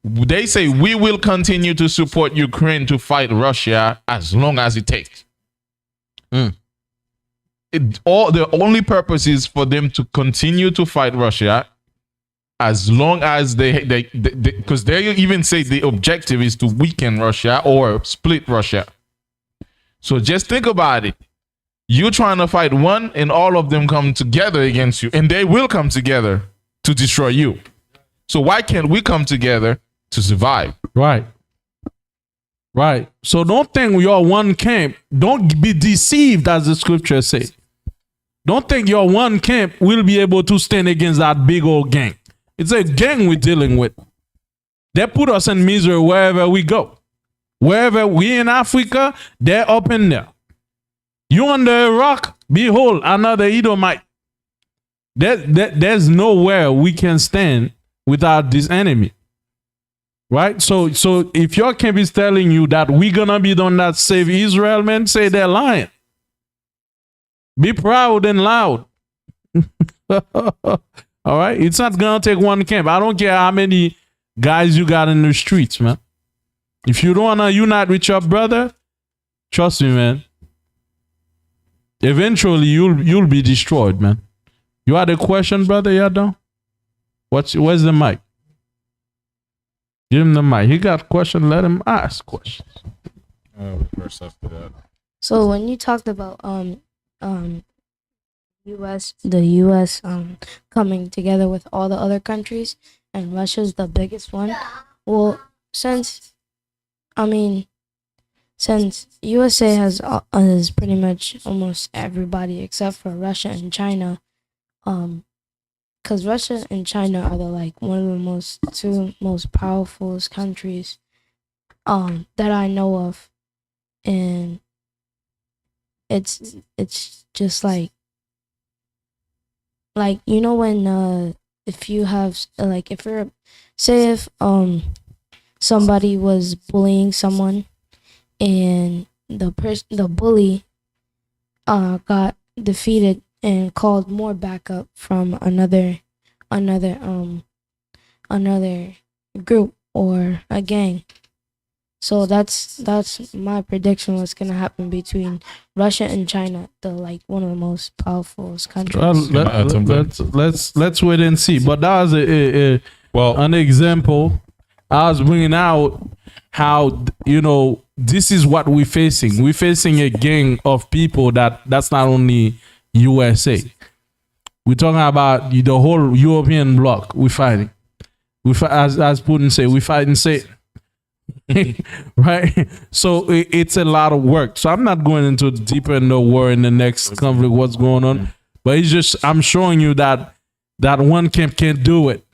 [SPEAKER 2] They say, we will continue to support Ukraine to fight Russia as long as it takes. The only purpose is for them to continue to fight Russia as long as because they even say the objective is to weaken Russia or split Russia. So just think about it. You're trying to fight one and all of them come together against you, and they will come together to destroy you. So why can't we come together to survive?
[SPEAKER 1] Right. So don't think we are one camp. Don't be deceived, as the scripture says. Don't think your one camp will be able to stand against that big old gang. It's a gang we're dealing with. They put us in misery wherever we go. Wherever we in Africa, they're up in there. You under a rock, behold, another Edomite. There's nowhere we can stand without this enemy. Right? So if your camp is telling you that we're gonna be the one that save Israel, man, say they're lying. Be proud and loud. All right? It's not gonna take one camp. I don't care how many guys you got in the streets, man. If you don't wanna unite with your brother, trust me, man. Eventually you'll be destroyed, man. You had a question, brother Yadon? Where's the mic? Give him the mic. He got a question, let him ask questions.
[SPEAKER 2] First after that.
[SPEAKER 4] So when you talked about the US coming together with all the other countries and Russia's the biggest one, well, since USA has pretty much almost everybody except for Russia and China, because Russia and China are one of the two most powerful countries that I know of, and it's just like you know when if you have if you're say if somebody was bullying someone and the bully got defeated and called more backup from another group or a gang. So that's my prediction what's gonna happen between Russia and China, one of the most powerful countries.
[SPEAKER 1] Well, let's wait and see. But that was an example. I was bringing out how this is what we're facing. We're facing a gang of people that's not only USA. We're talking about the whole European bloc. We're fighting. As Putin say, we're fighting Satan. Right? So it's a lot of work. So I'm not going into deeper in the war in the next conflict, what's going on. But it's just, I'm showing you that one camp can't do it.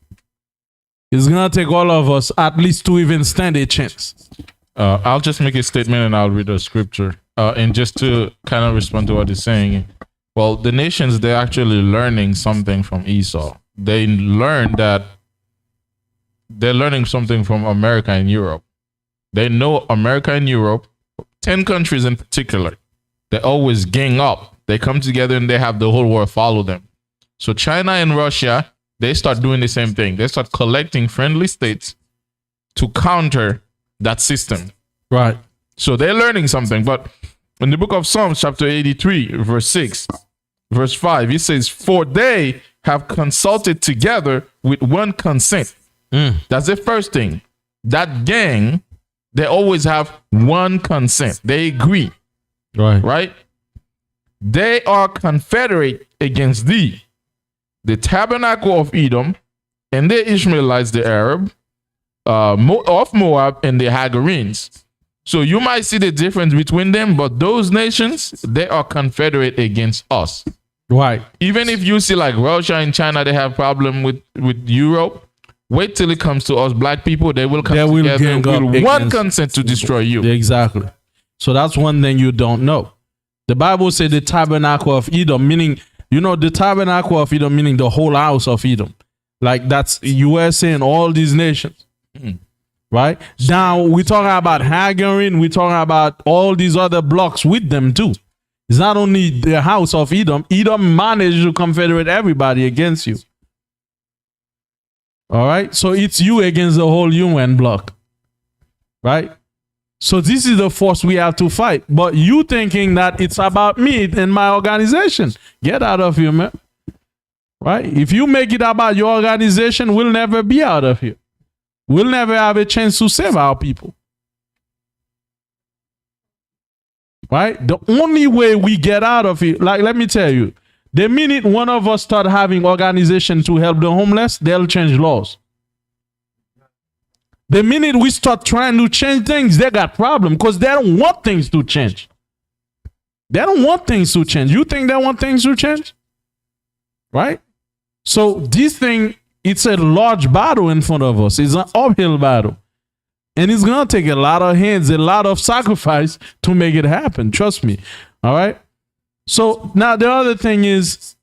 [SPEAKER 1] It's going to take all of us at least to even stand a chance.
[SPEAKER 2] I'll just make a statement and I'll read a scripture. And just to kind of respond to what he's saying. Well, the nations, they're actually learning something from Esau. They're learning something from America and Europe. They know America and Europe, 10 countries in particular, they always gang up. They come together and they have the whole world follow them. So China and Russia, they start doing the same thing. They start collecting friendly states to counter that system.
[SPEAKER 1] Right.
[SPEAKER 2] So they're learning something. But in the book of Psalms, chapter 83, verse 6, verse 5, it says, "For they have consulted together with one consent." That's the first thing. That gang, they always have one consent. They agree. Right? They are confederate against thee, the tabernacle of Edom, and the Ishmaelites, the Arab, of Moab, and the Hagarenes. So you might see the difference between them, but those nations, they are confederate against us.
[SPEAKER 1] Right.
[SPEAKER 2] Even if you see like Russia and China, they have problem with Europe. Wait till it comes to us black people. They will come together with one consent to destroy you.
[SPEAKER 1] Exactly. So that's one thing you don't know. The Bible says the tabernacle of Edom, meaning, the tabernacle of Edom, meaning the whole house of Edom. Like that's USA and all these nations. Right? Now we're talking about Hagarenes. We're talking about all these other blocks with them too. It's not only the house of Edom. Edom managed to confederate everybody against you. All right. So it's you against the whole UN bloc. Right. So this is the force we have to fight. But you thinking that it's about me and my organization. Get out of here, man. Right. If you make it about your organization, we'll never be out of here. We'll never have a chance to save our people. Right. The only way we get out of it, let me tell you, the minute one of us start having organization to help the homeless, they'll change laws. The minute we start trying to change things, they got problem because they don't want things to change. They don't want things to change. You think they want things to change? Right? So this thing, it's a large battle in front of us. It's an uphill battle. And it's going to take a lot of hands, a lot of sacrifice to make it happen. Trust me. All right? So now the other thing is,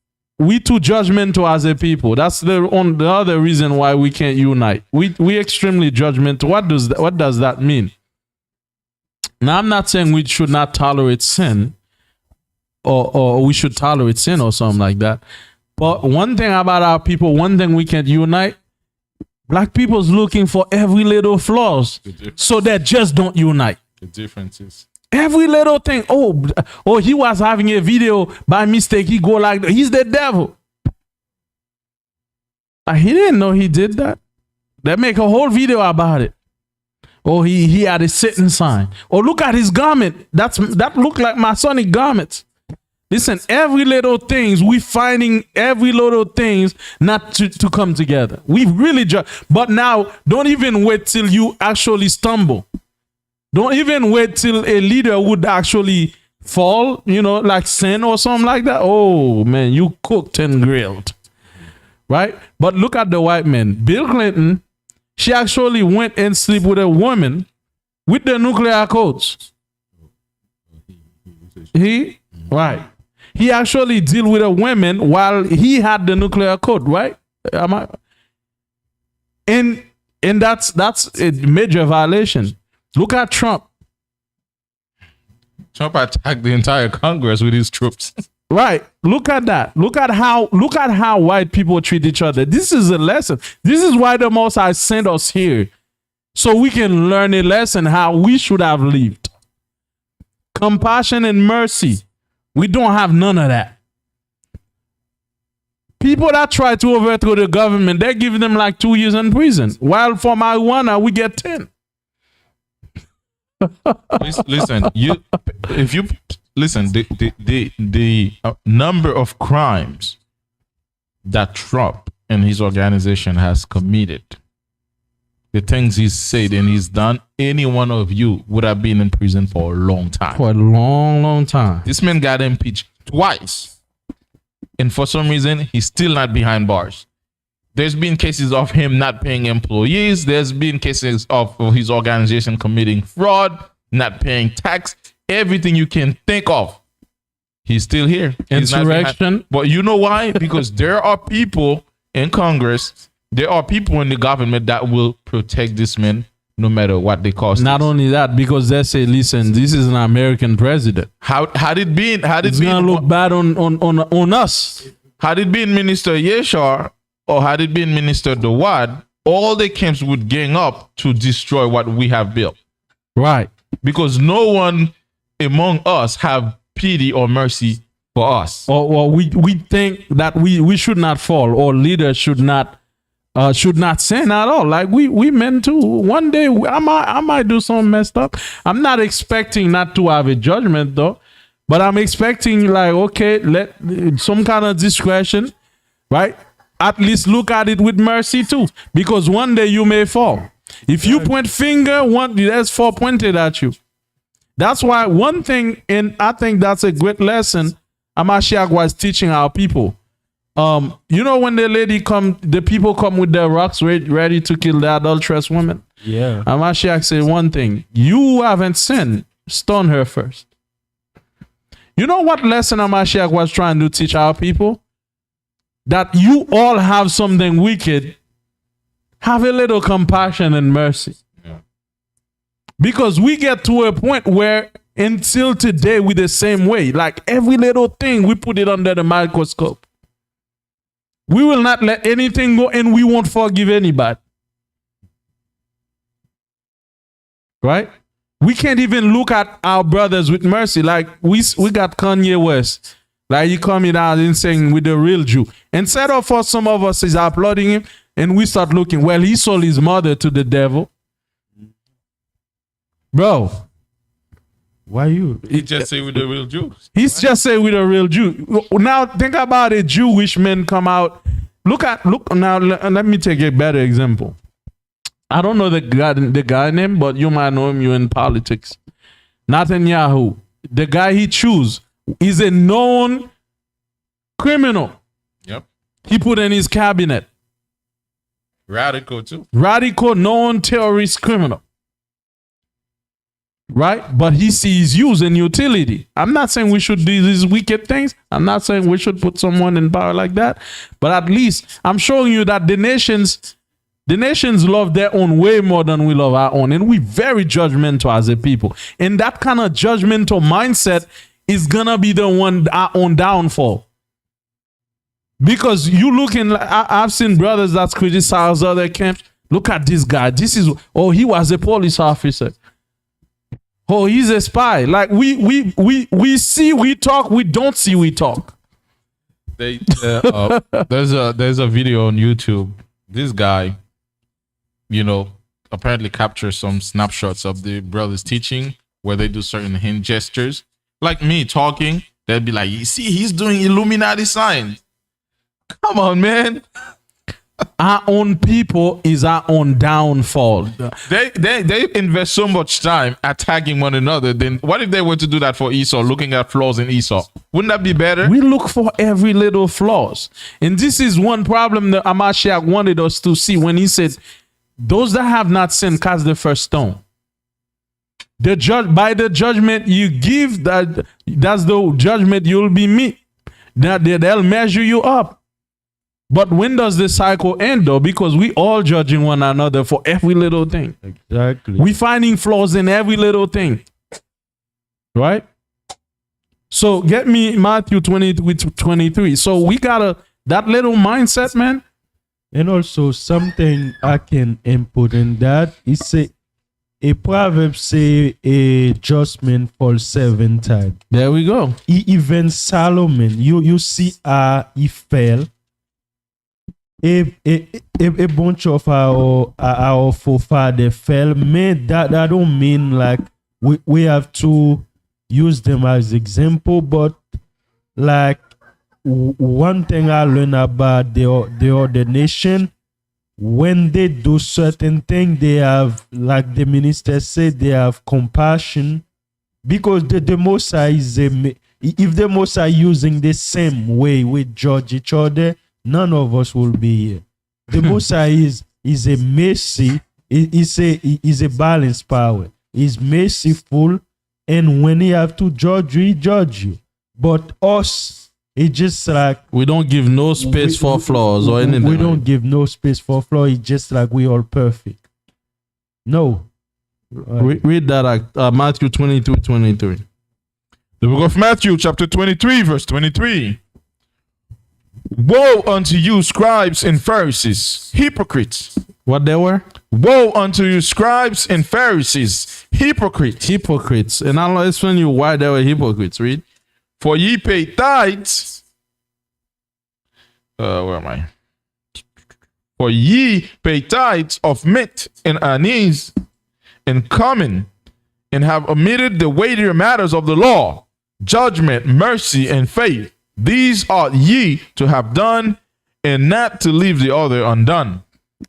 [SPEAKER 1] we too judgmental as a people. That's the other reason why we can't unite. We extremely judgmental. What does that mean? Now, I'm not saying we should not tolerate sin, or we should tolerate sin or something like that. But one thing about our people, one thing we can't unite, black people's looking for every little flaws, so they just don't unite.
[SPEAKER 2] The differences.
[SPEAKER 1] Every little thing. Oh, he was having a video by mistake. He go like, he's the devil. He didn't know he did that. They make a whole video about it. Oh, he had a sitting sign. Oh, look at his garment. That look like Masonic garments. Listen, every little things, we finding every little things not to come together. We really but now, don't even wait till you actually stumble. Don't even wait till a leader would actually fall, like sin or something like that. Oh, man, you cooked and grilled. Right? But look at the white man. Bill Clinton, she actually went and slept with a woman with the nuclear codes. Right. He actually deal with a woman while he had the nuclear code, right? And that's a major violation. Look at Trump.
[SPEAKER 2] Trump attacked the entire Congress with his troops.
[SPEAKER 1] Right. Look at that. Look at how white people treat each other. This is a lesson. This is why the Most High sent us here, so we can learn a lesson how we should have lived. Compassion and mercy. We don't have none of that. People that try to overthrow the government, they give them like 2 years in prison. While for marijuana, we get 10.
[SPEAKER 2] Listen, the number of crimes that Trump and his organization has committed, the things he's said and he's done, any one of you would have been in prison for a long time.
[SPEAKER 1] For a long, long time.
[SPEAKER 2] This man got impeached twice, and for some reason, he's still not behind bars. There's been cases of him not paying employees. There's been cases of his organization committing fraud, not paying tax, everything you can think of. He's still here.
[SPEAKER 1] Insurrection.
[SPEAKER 2] But you know why? Because there are people in Congress, there are people in the government that will protect this man no matter what they cost.
[SPEAKER 1] Not only that, because they say, listen, this is an American president.
[SPEAKER 2] How did it be?
[SPEAKER 1] It's gonna look bad on us.
[SPEAKER 2] Had it been Minister Yeshar or had it been Minister Dawad, all the camps would gang up to destroy what we have built.
[SPEAKER 1] Right.
[SPEAKER 2] Because no one among us have pity or mercy for us.
[SPEAKER 1] Or we think that we should not fall, or leaders should not sin at all. Like we meant to. One day I might do something messed up. I'm not expecting not to have a judgment though, but I'm expecting like, okay, let some kind of discretion, right? At least look at it with mercy too, because one day you may fall. If you point finger, there's 4 pointed at you. That's why one thing, and I think that's a great lesson Amashiach was teaching our people. When the people come with their rocks ready to kill the adulterous woman.
[SPEAKER 3] Yeah.
[SPEAKER 1] Amashiach said one thing: you haven't sinned, stone her first. You know what lesson Amashiach was trying to teach our people? That you all have something wicked. Have a little compassion and mercy. Yeah. Because we get to a point where until today we're the same way. Like every little thing, we put it under the microscope. We will not let anything go, and we won't forgive anybody. Right? We can't even look at our brothers with mercy. Like we got Kanye West. Like he coming out and saying with the real Jew. Instead of for some of us is applauding him, and we start looking, well, he sold his mother to the devil. Bro.
[SPEAKER 3] Why you?
[SPEAKER 2] He just say with the real Jews.
[SPEAKER 1] He's just say with a real Jew. Now think about a Jewish man come out. Look now. Let me take a better example. I don't know the guy name, but you might know him. You're in politics. Netanyahu, the guy he choose, is a known criminal.
[SPEAKER 2] Yep.
[SPEAKER 1] He put in his cabinet.
[SPEAKER 2] Radical too.
[SPEAKER 1] Radical, known terrorist criminal. right? But he sees use and utility. I'm not saying we should do these wicked things. I'm not saying we should put someone in power like that. But at least I'm showing you that the nations love their own way more than we love our own. And we're very judgmental as a people. And that kind of judgmental mindset is going to be the one our own downfall. Because you looking, I've seen brothers that criticize other camps. Look at this guy. He was a police officer. Oh, he's a spy. Like we see, we talk, we don't see, we talk.
[SPEAKER 2] There's a video on YouTube. This guy, apparently captures some snapshots of the brothers teaching where they do certain hand gestures. Like me talking, they'd be like, you see, he's doing Illuminati signs. Come on, man.
[SPEAKER 1] Our own people is our own downfall.
[SPEAKER 2] They invest so much time attacking one another. Then what if they were to do that for Esau, looking at flaws in Esau? Wouldn't that be better?
[SPEAKER 1] We look for every little flaws. And this is one problem that Amashiach wanted us to see when he said, those that have not sinned, cast the first stone. By the judgment you give, that's the judgment you'll be meet. They'll measure you up. But when does the cycle end, though? Because we all judging one another for every little thing.
[SPEAKER 3] Exactly.
[SPEAKER 1] We finding flaws in every little thing. Right? So get me Matthew 23. So we got that little mindset, man.
[SPEAKER 3] And also something I can input in that is a proverb say a judgment falls 7 times.
[SPEAKER 1] There we go.
[SPEAKER 3] Even Solomon, you see he fell. A bunch of our forefathers fell. Man, that don't mean like we have to use them as example, but like one thing I learned about the other nation, when they do certain things, they have, like the minister said, they have compassion, because the Most High is if the Most High using the same way we judge each other, none of us will be here. The Most High is a mercy, is a balanced power. He's merciful, and when he have to judge you, he judge you. But us, it's just like
[SPEAKER 1] we don't give no space for flaws or anything.
[SPEAKER 3] We don't give no space for flaws. It's just like we all perfect. No.
[SPEAKER 1] Read that Matthew 22:23.
[SPEAKER 2] The book of Matthew, chapter 23, verse 23. Woe unto you, scribes and Pharisees, hypocrites.
[SPEAKER 1] What they were?
[SPEAKER 2] Woe unto you, scribes and Pharisees, hypocrites.
[SPEAKER 1] Hypocrites. And I'll explain you why they were hypocrites. Read.
[SPEAKER 2] For ye pay tithes. Where am I? For ye pay tithes of mint and anise and cumin, and have omitted the weightier matters of the law, judgment, mercy, and faith. These ought ye to have done, and not to leave the other undone.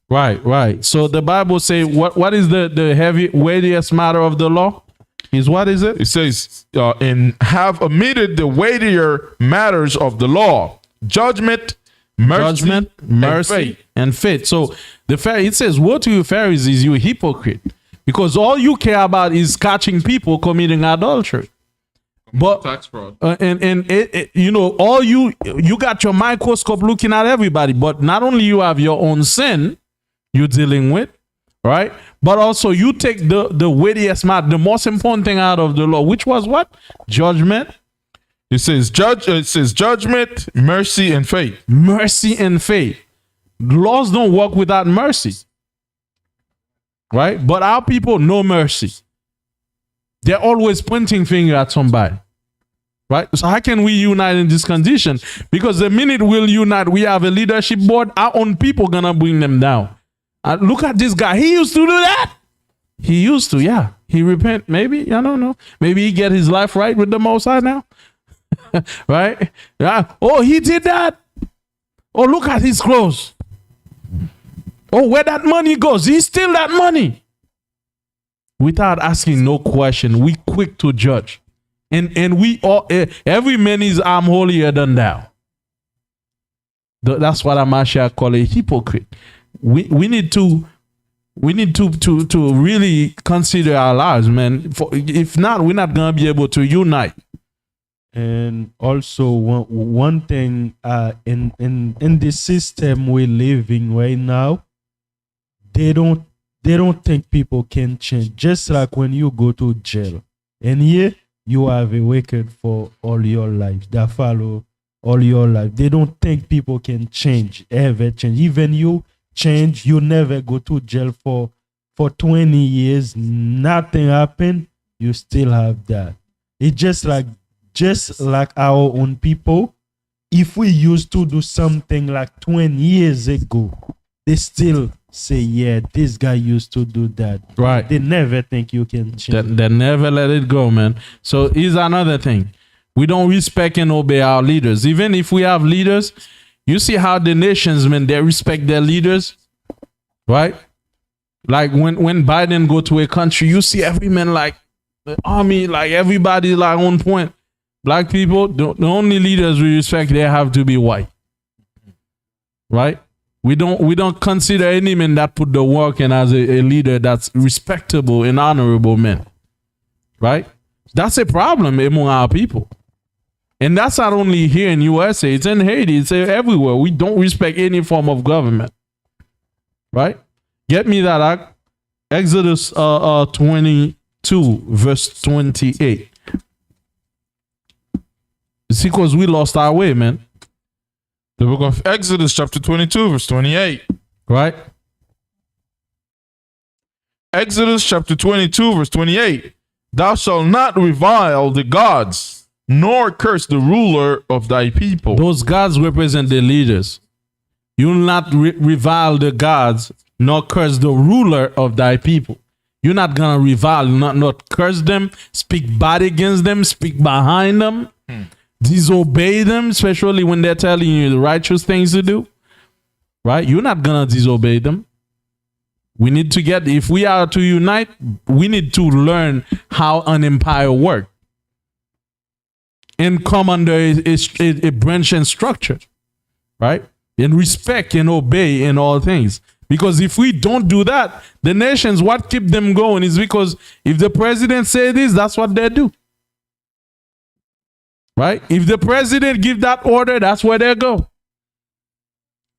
[SPEAKER 1] Right. So the Bible say what is the heavy weightiest matter of the law? Is what is it?
[SPEAKER 2] It says, and have omitted the weightier matters of the law, judgment, mercy,
[SPEAKER 1] and faith. So it says, woe to you Pharisees, you hypocrite, because all you care about is catching people committing adultery. But
[SPEAKER 2] tax fraud.
[SPEAKER 1] And all you got your microscope looking at everybody, but not only you have your own sin you're dealing with, right? But also you take the weightiest matter, the most important thing out of the law, which was what? Judgment.
[SPEAKER 2] It says judgment, mercy, and faith.
[SPEAKER 1] Mercy and faith. Laws don't work without mercy. Right? But our people know mercy. They're always pointing finger at somebody. Right? So how can we unite in this condition? Because the minute we'll unite, we have a leadership board, our own people gonna bring them down. Look at this guy. He used to do that. He used to, yeah. He repent, maybe. I don't know. Maybe he get his life right with the Most High now. Right? Yeah. Oh, he did that. Oh, look at his clothes. Oh, where that money goes. He steal that money. Without asking no question, we quick to judge. And we all, every man is I'm holier than thou. That's what Amashiach call a hypocrite. We need to We need to really consider our lives, man. If not, we're not gonna be able to unite.
[SPEAKER 3] And also one thing in this system we're living right now, they don't think people can change. Just like when you go to jail, and here you have a record for all your life that follow all your life. They don't think people can change, ever change. Even you change, you never go to jail for 20 years, nothing happened, you still have that. It's just like our own people. If we used to do something like 20 years ago, they still say, yeah, this guy used to do that.
[SPEAKER 1] Right.
[SPEAKER 3] They never think you can change.
[SPEAKER 1] They never let it go, man. So here's another thing. We don't respect and obey our leaders. Even if we have leaders, you see how the nations, man, they respect their leaders, right? Like when Biden go to a country, you see every man like the army, like everybody like on point. Black people, the only leaders we respect, they have to be white, right? We don't consider any man that put the work in as a leader that's respectable and honorable man, right? That's a problem among our people. And that's not only here in USA, it's in Haiti, it's everywhere. We don't respect any form of government. Right? Get me that Exodus 22, verse 28. It's because we lost our way, man.
[SPEAKER 2] The book of Exodus, chapter 22, verse 28.
[SPEAKER 1] Right?
[SPEAKER 2] Exodus, chapter 22, verse 28. Thou shalt not revile the gods, nor curse the ruler of thy people.
[SPEAKER 1] Those gods represent the leaders. You will not revile the gods, nor curse the ruler of thy people. You're not going to revile, not curse them, speak bad against them, speak behind them, disobey them, especially when they're telling you the righteous things to do. Right? You're not going to disobey them. We need to if we are to unite, we need to learn how an empire works and come under a branch and structure, right? And respect and obey in all things. Because if we don't do that, the nations, what keep them going is because if the president say this, that's what they do. Right? If the president give that order, that's where they go.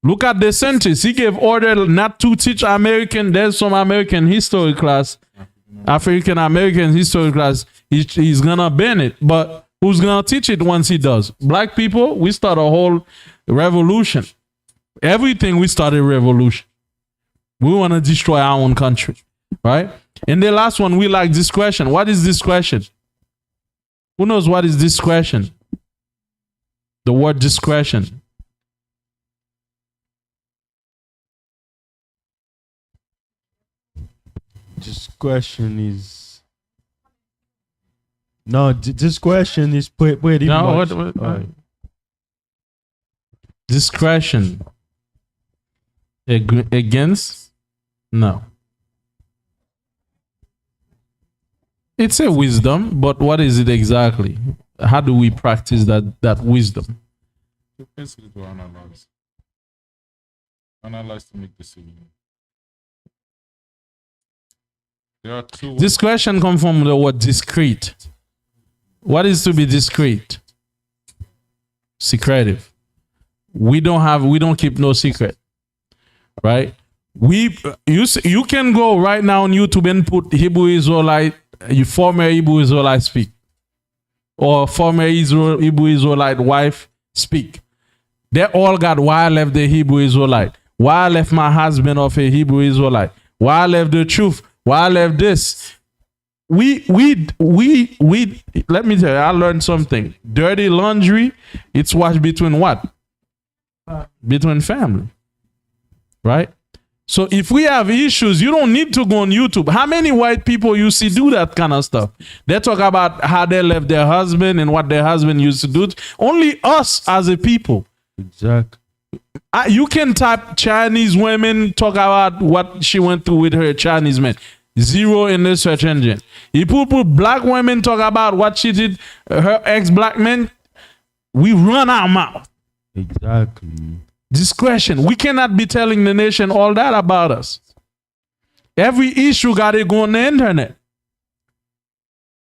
[SPEAKER 1] Look at DeSantis. He gave order not to teach American. There's some American history class, African American history class. He's gonna ban it. But who's gonna teach it once he does? Black people, we start a whole revolution. Everything we start a revolution. We want to destroy our own country, right? And the last one, we like discretion. What is discretion? Who knows what is discretion? The word discretion.
[SPEAKER 3] Discretion is discretion is pretty
[SPEAKER 1] No,
[SPEAKER 3] much.
[SPEAKER 1] what? Discretion. Against? No. It's a wisdom, but what is it exactly? How do we practice that wisdom?
[SPEAKER 2] Basically to analyze. Analyze to make decisions. There are two.
[SPEAKER 1] Discretion comes from the word discreet. What is to be discreet? Secretive. We don't keep no secret. Right? You can go right now on YouTube and put Hebrew Israelite, former Hebrew Israelite speak. Or former Hebrew Israelite wife speak. They all got why I left the Hebrew Israelite. Why I left my husband of a Hebrew Israelite. Why I left the truth. Why I left this. We let me tell you, I learned something. Dirty laundry, it's washed between what? Between family. Right? So if we have issues, you don't need to go on YouTube. How many white people you see do that kind of stuff? They talk about how they left their husband and what their husband used to do. Only us as a people.
[SPEAKER 3] Exactly.
[SPEAKER 1] You can type Chinese women talk about what she went through with her Chinese man. Zero in the search engine. If you put black women talk about what she did, her ex-black men, we run our mouth.
[SPEAKER 3] Exactly.
[SPEAKER 1] Discretion. We cannot be telling the nation all that about us. Every issue got to go on the internet.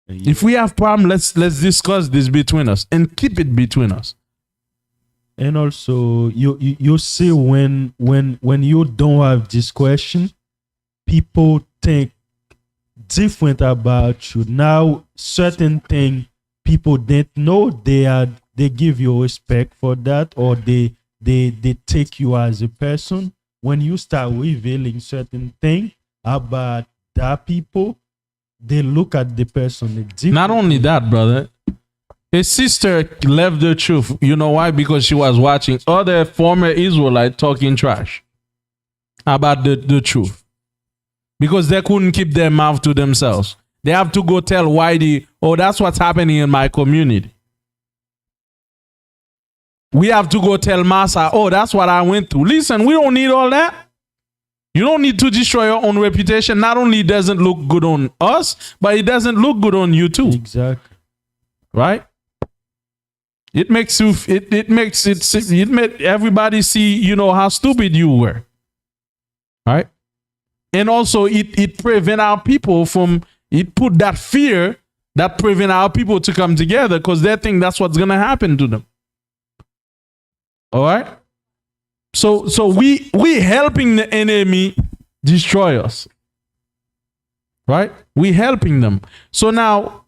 [SPEAKER 1] If we have problem, let's discuss this between us and keep it between us.
[SPEAKER 3] And also, you see when you don't have this question, people think different about you. Now, certain thing people didn't know, they give you respect for that, or they take you as a person. When you start revealing certain thing about that people, they look at the person differently.
[SPEAKER 1] Not only that, brother. His sister left the truth. You know why? Because she was watching other former Israelites talking trash about the truth. Because they couldn't keep their mouth to themselves. They have to go tell Whitey, oh, that's what's happening in my community. We have to go tell Massa, oh, that's what I went through. Listen, we don't need all that. You don't need to destroy your own reputation. Not only does it look good on us, but it doesn't look good on you too.
[SPEAKER 3] Exactly.
[SPEAKER 1] Right? It makes you. It makes everybody see. You know how stupid you were. Right? And also, it prevent our people from. It put that fear that prevent our people to come together because they think that's what's gonna happen to them. All right. So we helping the enemy destroy us. Right? We helping them. So now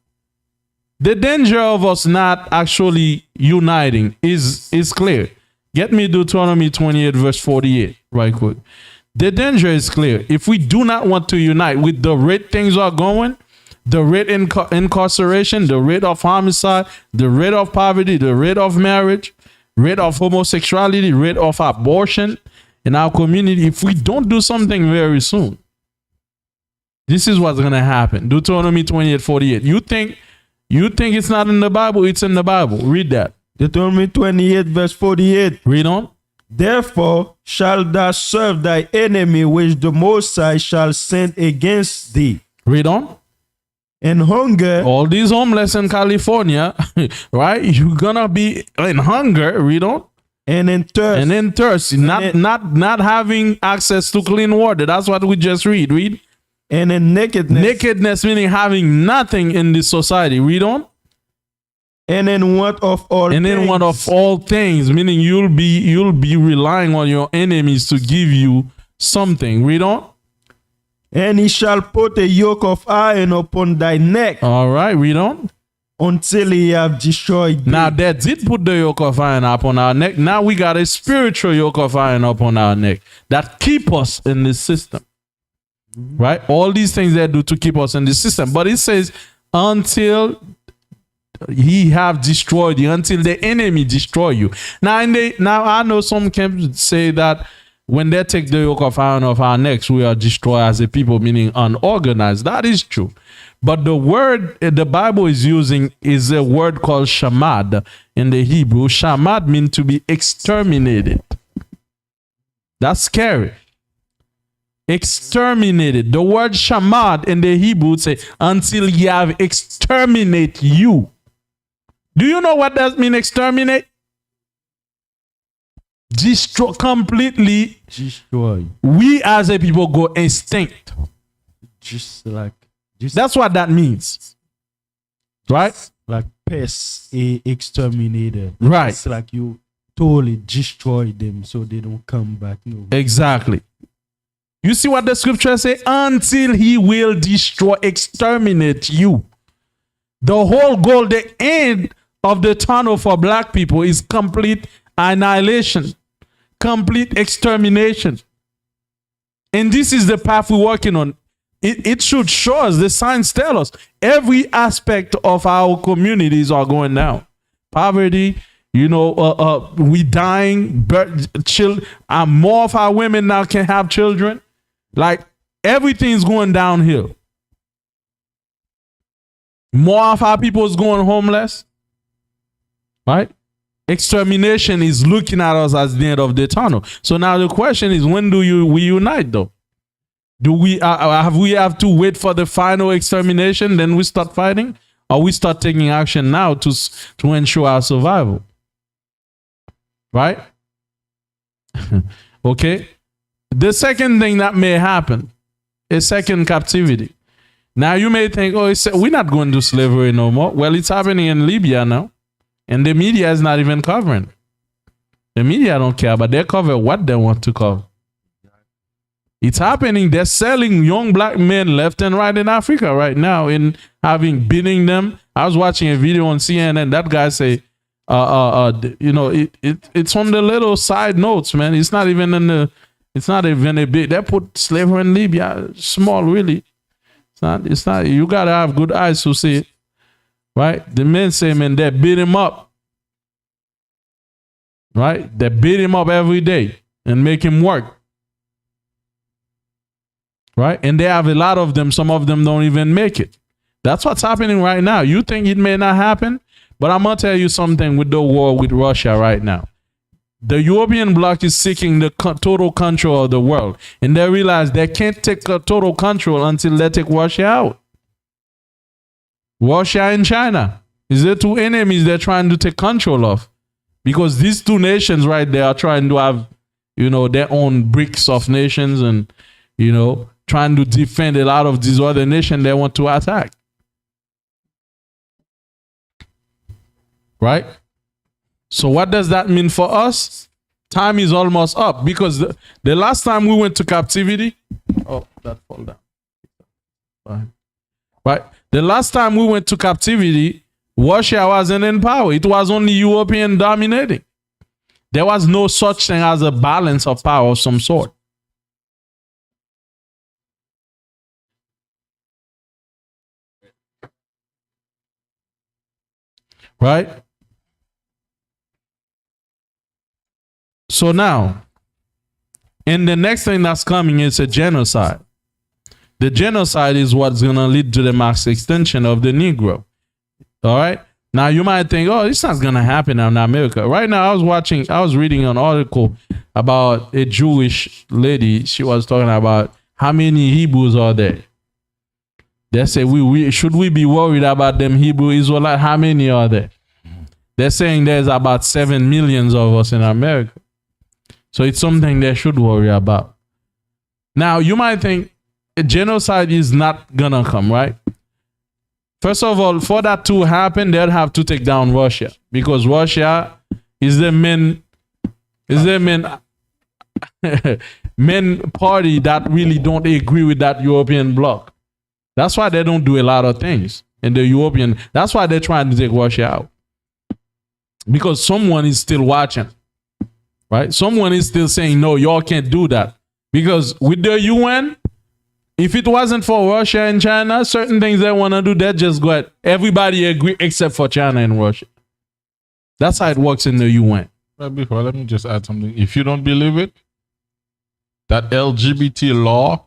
[SPEAKER 1] the danger of us not actually uniting is clear. Get me Deuteronomy 28 verse 48 right quick. The danger is clear. If we do not want to unite with the rate things are going, the rate incarceration, the rate of homicide, the rate of poverty, the rate of marriage, rate of homosexuality, rate of abortion in our community, if we don't do something very soon, this is what's going to happen. Deuteronomy 28:48. You think it's not in the Bible? It's in the Bible. Read that.
[SPEAKER 3] Deuteronomy 28 verse 48.
[SPEAKER 1] Read on.
[SPEAKER 3] Therefore shall thou serve thy enemy which the Most High shall send against thee.
[SPEAKER 1] Read on.
[SPEAKER 3] And hunger.
[SPEAKER 1] All these homeless in California, right? You're gonna be in hunger. Read on.
[SPEAKER 3] And in thirst.
[SPEAKER 1] And in thirst. Not having access to clean water. That's what we just read. Read.
[SPEAKER 3] And in nakedness.
[SPEAKER 1] Nakedness meaning having nothing in this society. Read on.
[SPEAKER 3] And in want of all things.
[SPEAKER 1] And in want of all things, meaning you'll be relying on your enemies to give you something. Read on.
[SPEAKER 3] And he shall put a yoke of iron upon thy neck.
[SPEAKER 1] All right, read on.
[SPEAKER 3] Until he have destroyed thee.
[SPEAKER 1] Now that did put the yoke of iron upon our neck. Now we got a spiritual yoke of iron upon our neck that keep us in this system. Right? All these things they do to keep us in the system. But it says until he have destroyed you, until the enemy destroy you. Now I know some can say that when they take the yoke of iron off our necks, we are destroyed as a people, meaning unorganized. That is true. But the word the Bible is using is a word called shamad in the Hebrew. Shamad means to be exterminated. That's scary. Exterminated. The word shamad in the Hebrew say until ye have exterminate you. Do you know what that mean, exterminate? Destroy, completely
[SPEAKER 3] destroy.
[SPEAKER 1] We as a people go extinct. That's what that means. Right?
[SPEAKER 3] Like pests exterminated.
[SPEAKER 1] Right.
[SPEAKER 3] It's like you totally destroy them so they don't come back. No.
[SPEAKER 1] Exactly. You see what the scripture say? Until he will destroy, exterminate you. The whole goal, the end of the tunnel for black people is complete annihilation, complete extermination. And this is the path we're working on. It should show us, the signs tell us, every aspect of our communities are going down. Poverty, we dying, more of our women now can have children. Like everything's going downhill. More of our people is going homeless. Right? Extermination is looking at us as the end of the tunnel. So now the question is, when do we unite though? Do we have to wait for the final extermination, then we start fighting? Or we start taking action now to ensure our survival? Right? Okay? The second thing that may happen a second captivity. Now you may think, oh, we're not going to slavery no more. Well, it's happening in Libya now, and the media is not even covering it. The media don't care, but they cover what they want to cover. It's happening. They're selling young black men left and right in Africa right now, in having beating them. I was watching a video on CNN. That guy say, it's on the little side notes, man. It's not even it's not even a big. They put slavery in Libya small, really. It's not. You gotta have good eyes to see it, right? The men say, man, they beat him up, right? They beat him up every day and make him work. Right? And they have a lot of them. Some of them don't even make it. That's what's happening right now. You think it may not happen, but I'm going to tell you something with the war with Russia right now. The European bloc is seeking the total control of the world. And they realize they can't take total control until they take Russia out. Russia and China is the two enemies they're trying to take control of. Because these two nations right there are trying to have, their own bricks of nations and, trying to defend a lot of these other nations they want to attack. Right? So what does that mean for us? Time is almost up, because the last time we went to captivity, that fall down. Fine. Right? The last time we went to captivity, Russia wasn't in power. It was only European dominating. There was no such thing as a balance of power of some sort. Right? So now, and the next thing that's coming is a genocide. The genocide is what's going to lead to the mass extinction of the Negro. All right? Now, you might think, oh, it's not going to happen in America. Right now, I was reading an article about a Jewish lady. She was talking about how many Hebrews are there. They say, should we be worried about them Hebrew Israelites? How many are there? They're saying there's about 7 million of us in America. So it's something they should worry about. Now, you might think a genocide is not going to come, right? First of all, for that to happen, they'd have to take down Russia, because Russia is the main party that really don't agree with that European bloc. That's why they don't do a lot of things in the European. That's why they're trying to take Russia out. Because someone is still watching, right? Someone is still saying, no, y'all can't do that. Because with the UN, if it wasn't for Russia and China, certain things they want to do, they just go ahead. Everybody agree except for China and Russia. That's how it works in the UN.
[SPEAKER 2] Before, let me just add something. If you don't believe it, that LGBT law,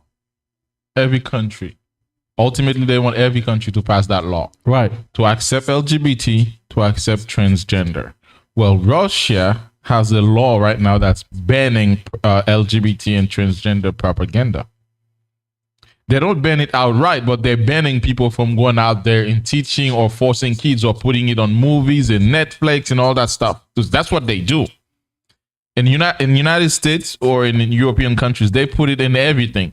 [SPEAKER 2] every country, ultimately they want every country to pass that law.
[SPEAKER 1] Right.
[SPEAKER 2] To accept LGBT, to accept transgender. Well, Russia has a law right now that's banning LGBT and transgender propaganda. They don't ban it outright, but they're banning people from going out there and teaching or forcing kids or putting it on movies and Netflix and all that stuff. Because that's what they do. In United States or in European countries, they put it in everything.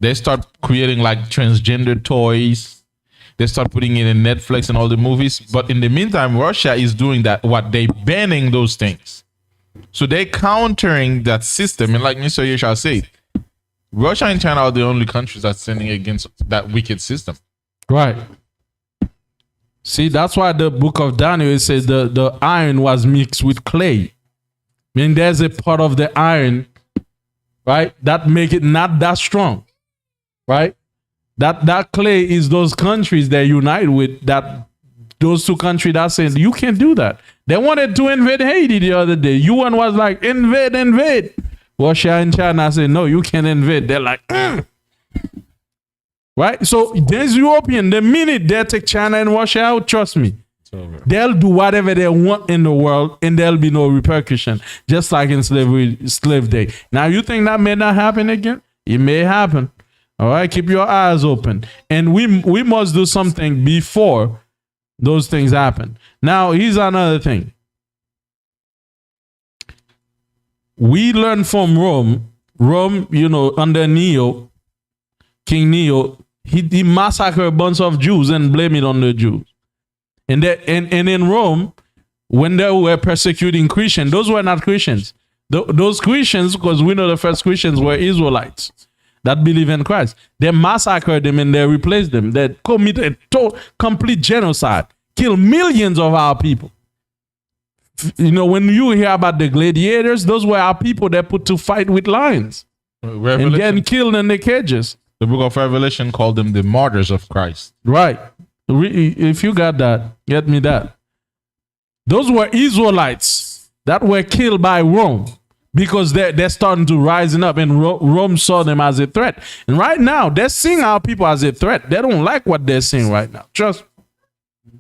[SPEAKER 2] They start creating like transgender toys. They start putting it in Netflix and all the movies. But in the meantime, Russia is doing that. What they banning those things. So they're countering that system. And like Mr. Yeshua said, Russia and China are the only countries that's standing against that wicked system.
[SPEAKER 1] Right. See, that's why the book of Daniel says the iron was mixed with clay. I mean, there's a part of the iron, right, that make it not that strong. Right? That clay is those countries that unite with that. Those two countries that saying you can't do that. They wanted to invade Haiti the other day. UN was like, invade. Russia and China said, no, you can't invade. They're like, right? So there's European. The minute they take China and Russia out, trust me, they'll do whatever they want in the world and there'll be no repercussion. Just like in slave day. Now, you think that may not happen again? It may happen. All right, keep your eyes open. And we must do something before those things happen. Now, here's another thing. We learn from Rome, under Neo, King Neo, he massacred a bunch of Jews and blame it on the Jews. And in Rome, when they were persecuting Christians, those were not Christians. Those Christians, because we know the first Christians were Israelites that believe in Christ. They massacred them and they replaced them. They committed complete genocide, killed millions of our people. You know, when you hear about the gladiators, those were our people that put to fight with lions and getting killed in the cages.
[SPEAKER 2] The book of Revelation called them the martyrs of Christ.
[SPEAKER 1] Right. If you got that, get me that. Those were Israelites that were killed by Rome because they're starting to rising up, and Rome saw them as a threat. And right now, they're seeing our people as a threat. They don't like what they're seeing right now. Trust me.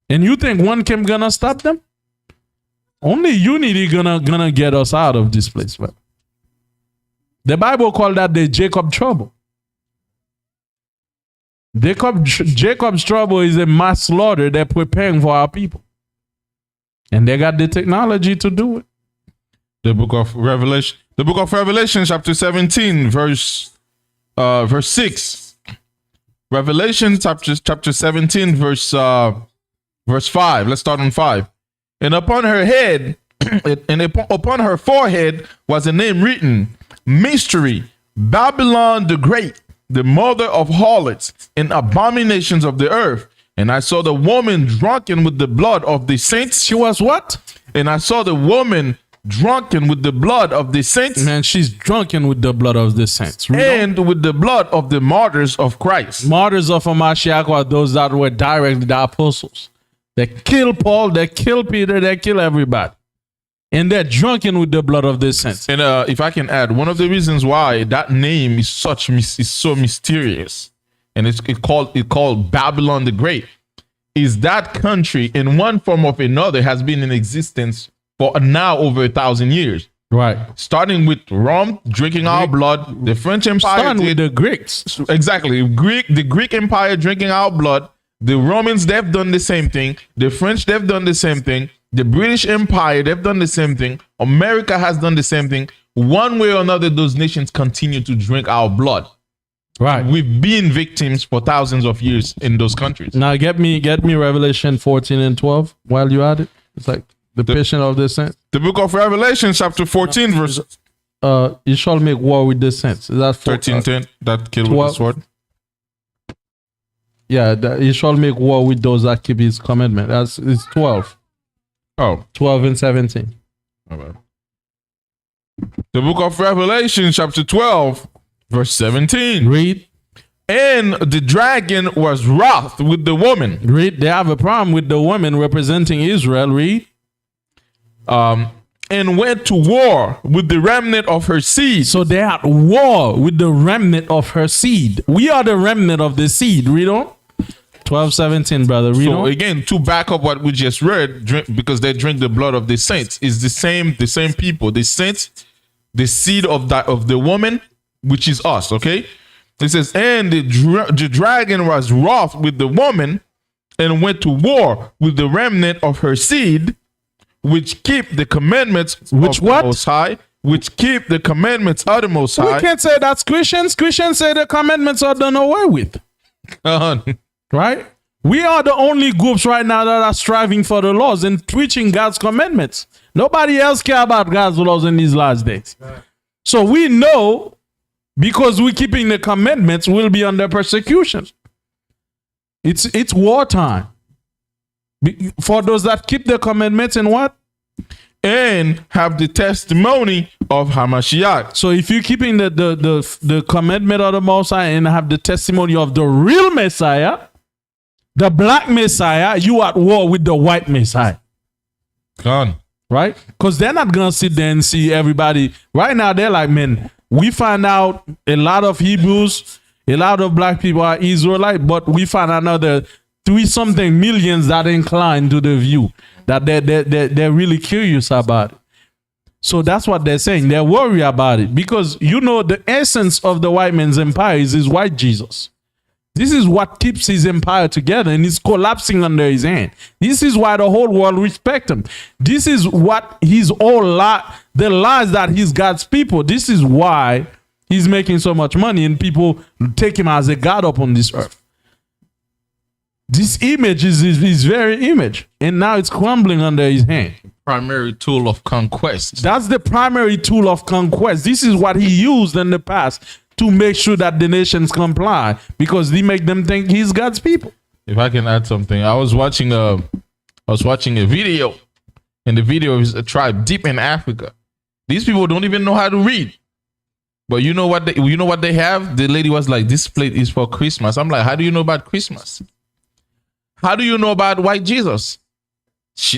[SPEAKER 1] And you think one camp gonna stop them? Only unity gonna get us out of this place, man. The Bible called that the Jacob trouble. Jacob's trouble is a mass slaughter they're preparing for our people. And they got the technology to do it.
[SPEAKER 2] The book of Revelation, chapter 17, verse 6. Revelation chapter 17, verse 5. Let's start on 5. And upon her head, and upon her forehead was a name written, Mystery, Babylon the Great, the mother of harlots and abominations of the earth. And I saw the woman drunken with the blood of the saints.
[SPEAKER 1] She was what?
[SPEAKER 2] And I saw the woman drunken with the blood of the saints.
[SPEAKER 1] Man, she's drunken with the blood of the saints.
[SPEAKER 2] And with the blood of the martyrs of Christ.
[SPEAKER 1] Martyrs of Mashiach are those that were directly the apostles. They kill Paul, they kill Peter, they kill everybody. And they're drunken with the blood of the saints.
[SPEAKER 2] And if I can add, one of the reasons why that name is so mysterious, and it's called Babylon the Great, is that country in one form or another has been in existence for now over 1,000 years.
[SPEAKER 1] Right.
[SPEAKER 2] Starting with Rome drinking our blood, the French Empire.
[SPEAKER 1] Starting with the Greeks.
[SPEAKER 2] Exactly. The Greek Empire drinking our blood. The Romans, they've done the same thing. The French, they've done the same thing. The British Empire, they've done the same thing. America has done the same thing. One way or another, those nations continue to drink our blood.
[SPEAKER 1] Right.
[SPEAKER 2] We've been victims for thousands of years in those countries.
[SPEAKER 1] Now get me Revelation 14 and 12 while you're at it. It's like the patient of the saints.
[SPEAKER 2] The book of Revelation, chapter 14, verse...
[SPEAKER 1] You shall make war with the saints. Is that
[SPEAKER 2] 13:10, that killed with the sword?
[SPEAKER 1] Yeah, he shall make war with those that keep his commandment. It's 12.
[SPEAKER 2] Oh.
[SPEAKER 1] 12 and 17.
[SPEAKER 2] Okay. The book of Revelation, chapter 12, verse 17.
[SPEAKER 1] Read.
[SPEAKER 2] And the dragon was wroth with the woman.
[SPEAKER 1] Read. They have a problem with the woman representing Israel. Read.
[SPEAKER 2] And went to war with the remnant of her seed.
[SPEAKER 1] So they had war with the remnant of her seed. We are the remnant of the seed. Read on. 12:17, brother. Read on.
[SPEAKER 2] Again, to back up what we just read, because they drink the blood of the saints, is the same people. The saints, the seed of the woman, which is us. Okay. It says, and the dragon was wroth with the woman, and went to war with the remnant of her seed, which keep the commandments of the Most High, which keep the commandments of the Most High.
[SPEAKER 1] We can't say that's Christians. Christians say the commandments are done away with. Right? We are the only groups right now that are striving for the laws and preaching God's commandments. Nobody else care about God's laws in these last days. So we know, because we're keeping the commandments, we'll be under persecution. It's wartime. For those that keep the commandments and what?
[SPEAKER 2] And have the testimony of Hamashiach.
[SPEAKER 1] So if you're keeping the commandment of the Most High and have the testimony of the real Messiah, the black Messiah, you at war with the white Messiah.
[SPEAKER 2] Gone.
[SPEAKER 1] Right? Because they're not going to sit there and see everybody. Right now, they're like, man, we find out a lot of Hebrews, a lot of black people are Israelite, but we find another 3-something millions that incline to the view that they're really curious about it. So that's what they're saying. They're worried about it because, you know, the essence of the white man's empire is his white Jesus. This is what keeps his empire together, and it's collapsing under his hand. This is why the whole world respects him. This is what the lies that he's God's people. This is why he's making so much money and people take him as a god upon this earth. This image is his very image, and now it's crumbling under his hand.
[SPEAKER 2] Primary tool of conquest.
[SPEAKER 1] That's the primary tool of conquest. This is what he used in the past to make sure that the nations comply, because he make them think he's God's people.
[SPEAKER 2] If I can add something, I was watching a video, and the video is a tribe deep in Africa. These people don't even know how to read. But you know what they have? The lady was like, "This plate is for Christmas." I'm like, "How do you know about Christmas? How do you know about white Jesus?"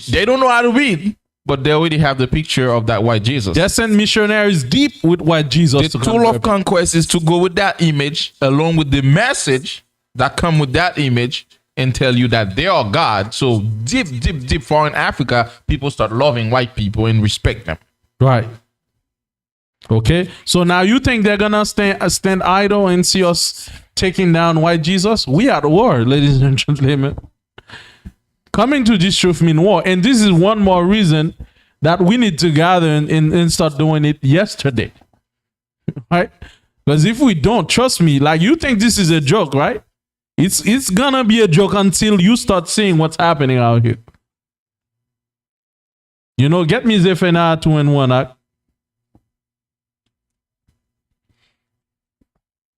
[SPEAKER 2] They don't know how to read, but they already have the picture of that white Jesus.
[SPEAKER 1] They sent missionaries deep with white Jesus.
[SPEAKER 2] The tool of conquest is to go with that image along with the message that come with that image and tell you that they are God. So deep far in Africa, people start loving white people and respect them.
[SPEAKER 1] Right. Okay. So now you think they're gonna stand idle and see us taking down white Jesus? We are at war, ladies and gentlemen. Coming to this truth mean war. And this is one more reason that we need to gather and start doing it yesterday. Right? Because if we don't, trust me, like you think this is a joke, right? It's gonna be a joke until you start seeing what's happening out here. You know, get me Zephaniah 2:1.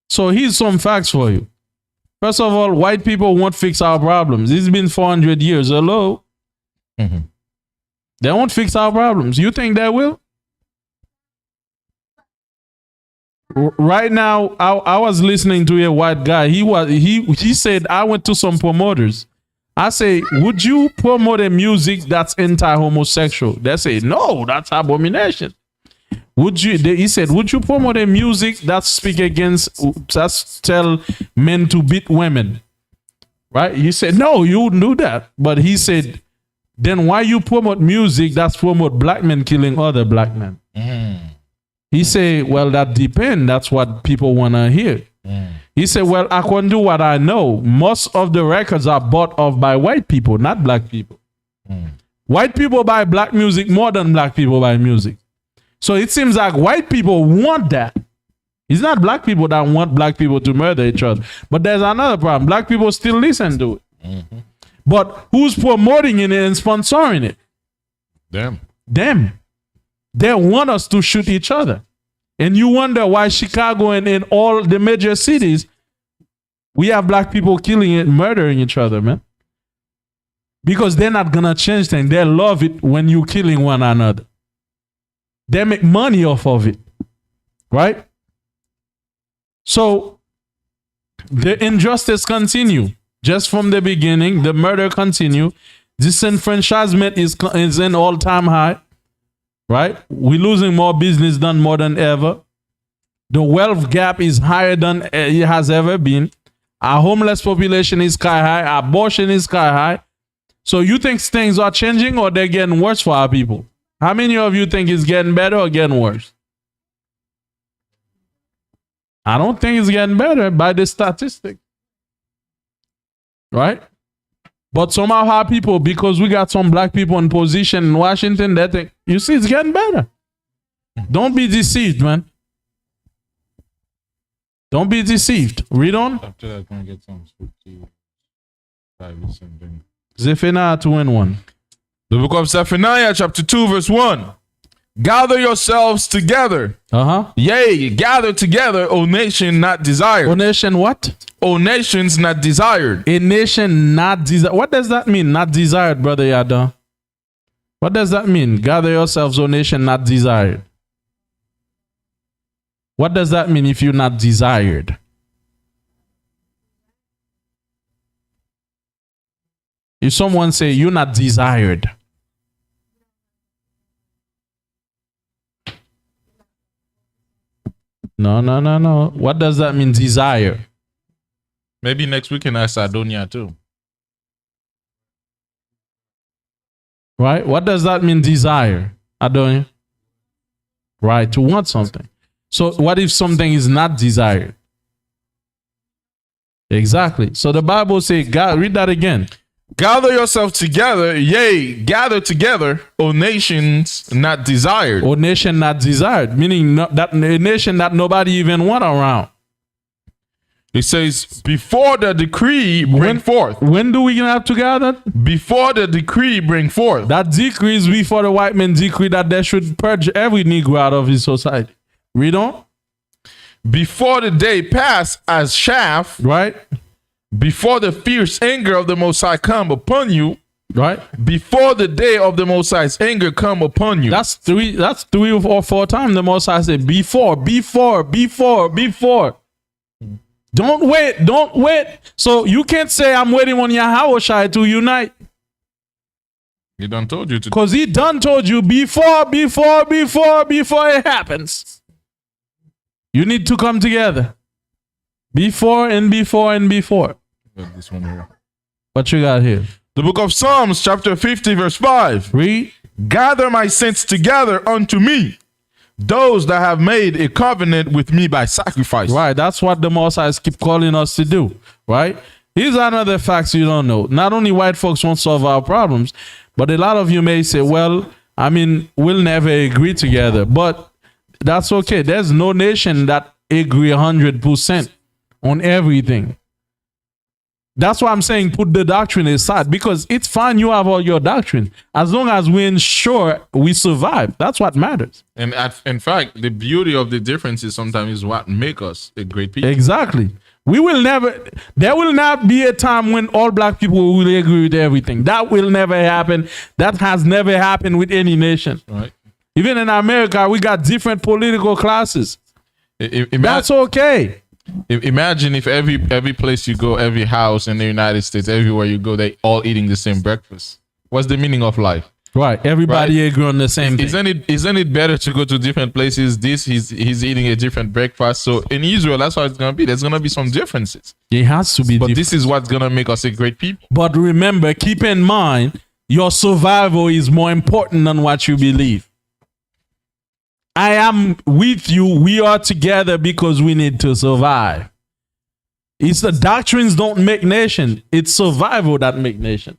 [SPEAKER 1] So here's some facts for you. First of all, white people won't fix our problems. It's been 400 years. Hello?
[SPEAKER 2] Mm-hmm.
[SPEAKER 1] They won't fix our problems. You think they will? Right now, I was listening to a white guy. He said, I went to some promoters. I say, would you promote a music that's anti-homosexual? They say, no, that's abomination. He said, would you promote a music that speak against, that's tell men to beat women? Right? He said, no, you wouldn't do that. But he said, then why you promote music that's promote black men killing other black men? He said, well, that depends. That's what people want to hear. He said, well, according to what I know, most of the records are bought off by white people, not black people. White people buy black music more than black people buy music. So it seems like white people want that. It's not black people that want black people to murder each other. But there's another problem. Black people still listen to it. But who's promoting it and sponsoring it?
[SPEAKER 2] Them.
[SPEAKER 1] They want us to shoot each other. And you wonder why Chicago and in all the major cities, we have black people killing and murdering each other, man. Because they're not going to change things. They love it when you're killing one another. They make money off of it, right? So the injustice continue. Just from the beginning, the murder continue. Disenfranchisement is an all-time high, right? We're losing more business done more than ever. The wealth gap is higher than it has ever been. Our homeless population is sky high. Abortion is sky high. So you think things are changing or they're getting worse for our people? How many of you think it's getting better or getting worse? I don't think it's getting better by the statistic. Right? But somehow our people, because we got some black people in position in Washington, they think, you see, it's getting better. Don't be deceived, man. Don't be deceived. Read on.
[SPEAKER 2] After that, I'm going to get some scripture. Something.
[SPEAKER 1] Zephaniah 2:1.
[SPEAKER 2] The book of Zephaniah, chapter 2, verse 1. Gather yourselves together. Yea, gather together, O nation not desired.
[SPEAKER 1] O nation what?
[SPEAKER 2] O nations not desired.
[SPEAKER 1] A nation not desired. What does that mean? Not desired, brother Yada. What does that mean? Gather yourselves, O nation not desired. What does that mean if you're not desired? If someone say you're not desired, no. What does that mean, desire?
[SPEAKER 2] Maybe next week in Macedonia too.
[SPEAKER 1] Right? What does that mean, desire? Adonia? Right, to want something. So what if something is not desired? Exactly. So the Bible says, God, read that again.
[SPEAKER 2] Gather yourself together, yea, gather together, O nations not desired.
[SPEAKER 1] Or nation not desired, meaning that a nation that nobody even want around.
[SPEAKER 2] It says, before the decree bring forth.
[SPEAKER 1] When do we have to gather?
[SPEAKER 2] Before the decree bring forth.
[SPEAKER 1] That decree is before the white man decree that they should purge every Negro out of his society. Read on.
[SPEAKER 2] Before the day pass as chaff,
[SPEAKER 1] Right?
[SPEAKER 2] before the fierce anger of the Most High come upon you,
[SPEAKER 1] Right?
[SPEAKER 2] before the day of the Most High's anger come upon you.
[SPEAKER 1] That's three or four times the Most High said, before. Don't wait. So you can't say I'm waiting on Yahweh to unite.
[SPEAKER 2] He done told you to.
[SPEAKER 1] Because he done told you before it happens. You need to come together. Before.
[SPEAKER 2] This one here.
[SPEAKER 1] What you got here?
[SPEAKER 2] The book of Psalms, chapter 50, verse 5.
[SPEAKER 1] Read.
[SPEAKER 2] Gather my saints together unto me, those that have made a covenant with me by sacrifice.
[SPEAKER 1] Right. That's what the Mosai's keep calling us to do. Right. Here's another facts you don't know. Not only white folks won't solve our problems, but a lot of you may say, well, I mean, we'll never agree together. But that's okay. There's no nation that agree 100% on everything. That's why I'm saying put the doctrine aside, because it's fine you have all your doctrine. As long as we ensure we survive, that's what matters.
[SPEAKER 2] And in fact, the beauty of the differences sometimes is what make us a great people.
[SPEAKER 1] Exactly. There will not be a time when all black people will agree with everything. That will never happen. That has never happened with any nation.
[SPEAKER 2] Right.
[SPEAKER 1] Even in America, we got different political classes. That's okay.
[SPEAKER 2] Imagine if every place you go, every house in the United States, everywhere you go, they all eating the same breakfast. What's the meaning of life?
[SPEAKER 1] Right. Everybody agree on the same thing.
[SPEAKER 2] Isn't it better to go to different places? He's eating a different breakfast. So in Israel, that's how it's gonna be. There's gonna be some differences.
[SPEAKER 1] It has to be
[SPEAKER 2] But
[SPEAKER 1] different.
[SPEAKER 2] this is what's gonna make us a great people.
[SPEAKER 1] But remember, keep in mind, your survival is more important than what you believe. I am with you. We are together because we need to survive. It's the doctrines don't make nation. It's survival that make nation.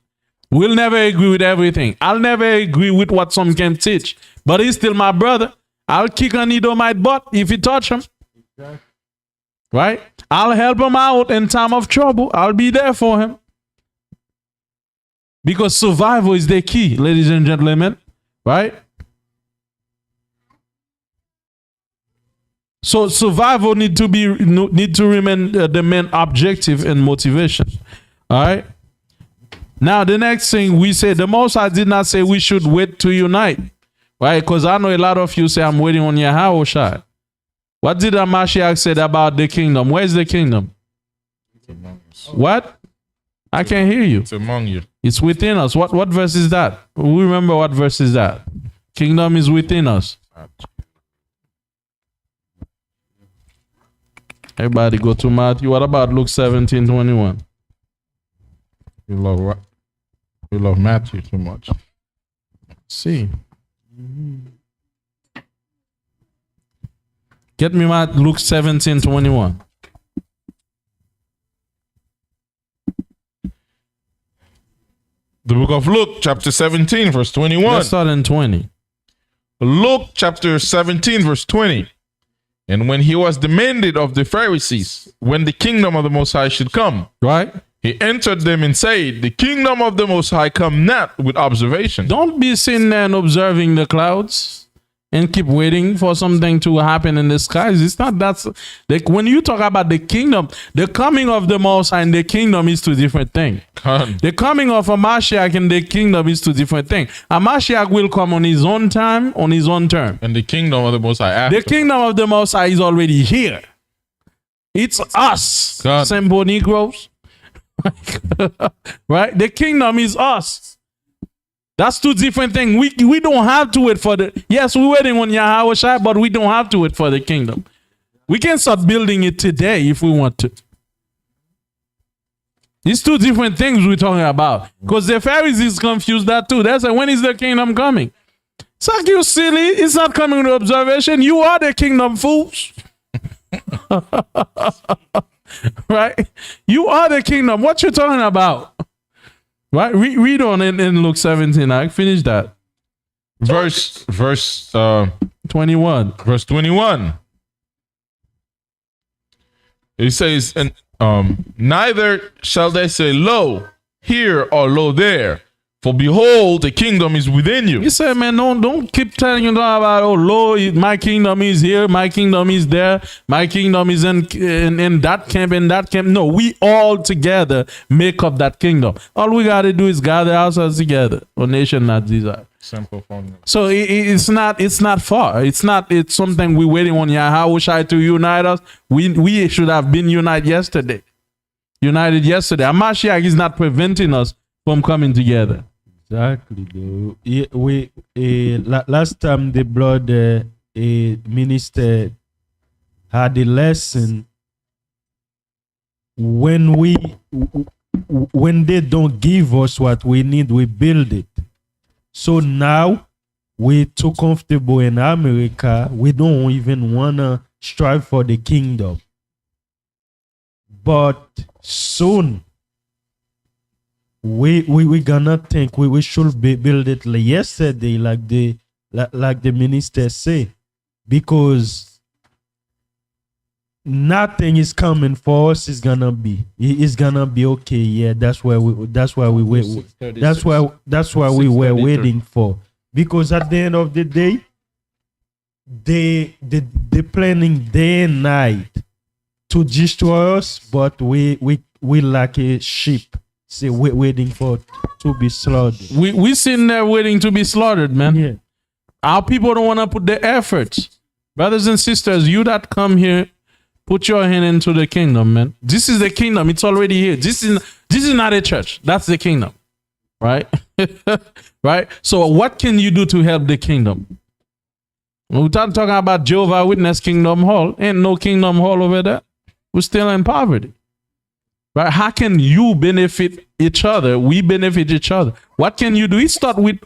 [SPEAKER 1] We'll never agree with everything. I'll never agree with what some can teach. But he's still my brother. I'll kick an Edomite butt if you touch him. Right? I'll help him out in time of trouble. I'll be there for him. Because survival is the key, ladies and gentlemen. Right? So survival need to remain the main objective and motivation. All right. Now the next thing we say, the Most High did not say we should wait to unite, right? Because I know a lot of you say I'm waiting on Yahweh. What did Mashiach said about the kingdom? Where's the kingdom? What? I can't hear you.
[SPEAKER 2] It's among you.
[SPEAKER 1] It's within us. What verse is that? We remember what verse is that? Kingdom is within us. Everybody go to Matthew. What about Luke 17:21?
[SPEAKER 2] You love Matthew too much.
[SPEAKER 1] See. Get me Luke 17:21.
[SPEAKER 2] The book of Luke, chapter 17, verse 21.
[SPEAKER 1] Let's start in 20.
[SPEAKER 2] Luke, chapter 17, verse 20. And when he was demanded of the Pharisees, when the kingdom of the Most High should come,
[SPEAKER 1] Right?
[SPEAKER 2] he answered them and said, the kingdom of the Most High come not with observation.
[SPEAKER 1] Don't be sitting there and observing the clouds and keep waiting for something to happen in the skies. It's not that. Like when you talk about the kingdom, the coming of the Most High and the kingdom is two different things. The coming of a Mashiach and the kingdom is two different things. A Mashiach will come on his own time, on his own term.
[SPEAKER 2] And the kingdom of the Most High after.
[SPEAKER 1] The kingdom of the Most High is already here. It's us,
[SPEAKER 2] God.
[SPEAKER 1] simple Negroes. Right? The kingdom is us. That's two different things. We don't have to wait for yes, we're waiting on Yahweh Shai, but we don't have to wait for the kingdom. We can start building it today if we want to. These two different things we're talking about. Because the Pharisees confused that too. They say, when is the kingdom coming? It's like, you silly. It's not coming to observation. You are the kingdom, fools. Right? You are the kingdom. What you talking about? Right? Read on in Luke 17. I finish that.
[SPEAKER 2] Verse
[SPEAKER 1] 21.
[SPEAKER 2] Verse 21. It says, and neither shall they say, lo, here or lo there, for behold, the kingdom is within you.
[SPEAKER 1] He said, man, don't keep telling you about, oh, Lord, my kingdom is here, my kingdom is there, my kingdom is in that camp, in that camp. No, we all together make up that kingdom. All we got to do is gather ourselves together. A nation not desire.
[SPEAKER 2] Simple formula.
[SPEAKER 1] So it's not far. It's something we're waiting on Yahweh to unite us. We should have been united yesterday. Mashiach is not preventing us from coming together.
[SPEAKER 3] Exactly. Though. Last time the brother minister had a lesson. When they don't give us what we need, we build it. So now we're too comfortable in America. We don't even wanna strive for the kingdom. But soon we gonna think we should build it like yesterday, like the minister say, because nothing is coming for us. It's gonna be okay. Yeah, that's why we were waiting for, because at the end of the day, they planning day and night to destroy us, but we like a sheep. Say we're waiting for to be slaughtered.
[SPEAKER 1] We sitting there waiting to be slaughtered, man.
[SPEAKER 3] Yeah.
[SPEAKER 1] Our people don't want to put the efforts. Brothers and sisters, you that come here, put your hand into the kingdom, man. This is the kingdom. It's already here. This is not a church. That's the kingdom. Right? Right? So what can you do to help the kingdom? We're talking about Jehovah Witness Kingdom Hall. Ain't no Kingdom Hall over there. We're still in poverty. Right? How can you benefit each other? We benefit each other. What can you do? It start with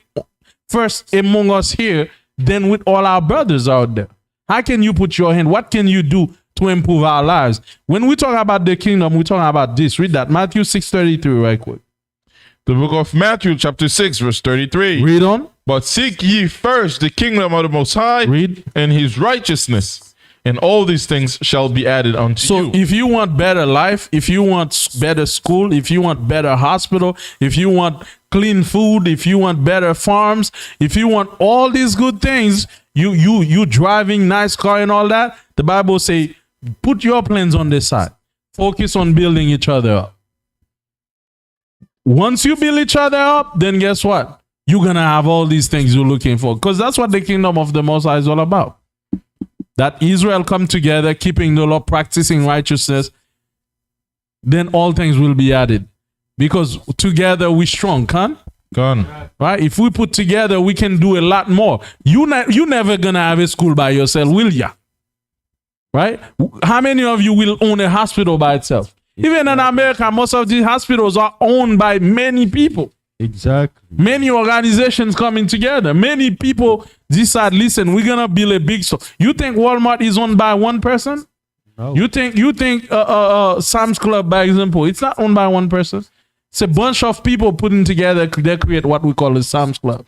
[SPEAKER 1] first among us here, then with all our brothers out there. How can you put your hand? What can you do to improve our lives? When we talk about the kingdom, we talk about this. Read that. Matthew 6:33 right quick.
[SPEAKER 2] The book of Matthew, chapter 6, verse 33.
[SPEAKER 1] Read on.
[SPEAKER 2] But seek ye first the kingdom of the Most High,
[SPEAKER 1] Read.
[SPEAKER 2] and his righteousness, and all these things shall be added unto
[SPEAKER 1] So
[SPEAKER 2] you.
[SPEAKER 1] if you want better life, if you want better school, if you want better hospital, if you want clean food, if you want better farms, if you want all these good things, you driving nice car and all that, the Bible say, put your plans on this side. Focus on building each other up. Once you build each other up, then guess what? You're going to have all these things you're looking for. Because that's what the kingdom of the Most High is all about. That Israel come together, keeping the law, practicing righteousness, then all things will be added. Because together we're strong, can?
[SPEAKER 2] Gone.
[SPEAKER 1] Right? If we put together, we can do a lot more. You never going to have a school by yourself, will ya? Right? How many of you will own a hospital by itself? Even in America, most of these hospitals are owned by many people.
[SPEAKER 3] Exactly.
[SPEAKER 1] Many organizations coming together. Many people decide, listen, we're gonna build a big store. You think Walmart is owned by one person?
[SPEAKER 3] No.
[SPEAKER 1] You think Sam's Club, by example, it's not owned by one person. It's a bunch of people putting together. They create what we call a Sam's Club.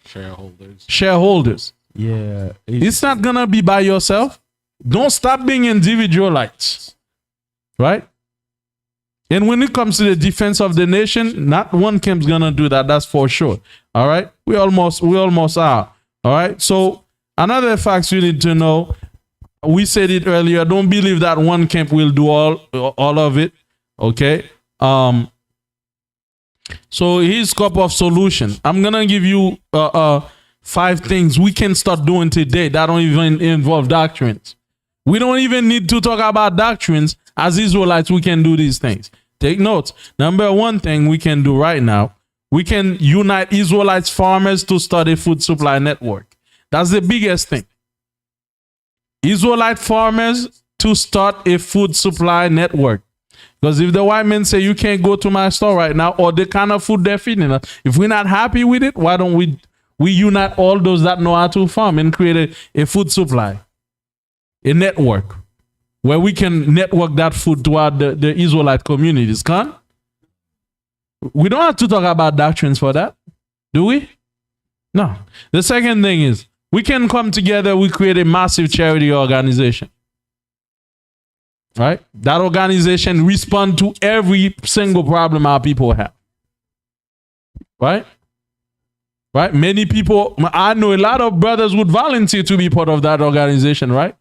[SPEAKER 1] Shareholders.
[SPEAKER 3] Yeah.
[SPEAKER 1] It's not gonna be by yourself. Don't stop being individualites. Right? And when it comes to the defense of the nation, not one camp's gonna do that. That's for sure. All right, we almost are. All right. So another fact you need to know. We said it earlier. Don't believe that one camp will do all of it. Okay. So here's a couple of solutions. I'm gonna give you 5 things we can start doing today that don't even involve doctrines. We don't even need to talk about doctrines. As Israelites, we can do these things. Take notes. Number 1 thing we can do right now, we can unite Israelites farmers to start a food supply network. That's the biggest thing. Israelite farmers to start a food supply network. Because if the white men say you can't go to my store right now, or the kind of food they're feeding us, if we're not happy with it, why don't we unite all those that know how to farm and create a food supply, a network where we can network that food throughout the Israelite communities, can? We don't have to talk about doctrines for that, do we? No. The second thing is we can come together, we create a massive charity organization. Right? That organization respond to every single problem our people have. Right? Right? Many people, I know a lot of brothers would volunteer to be part of that organization, right?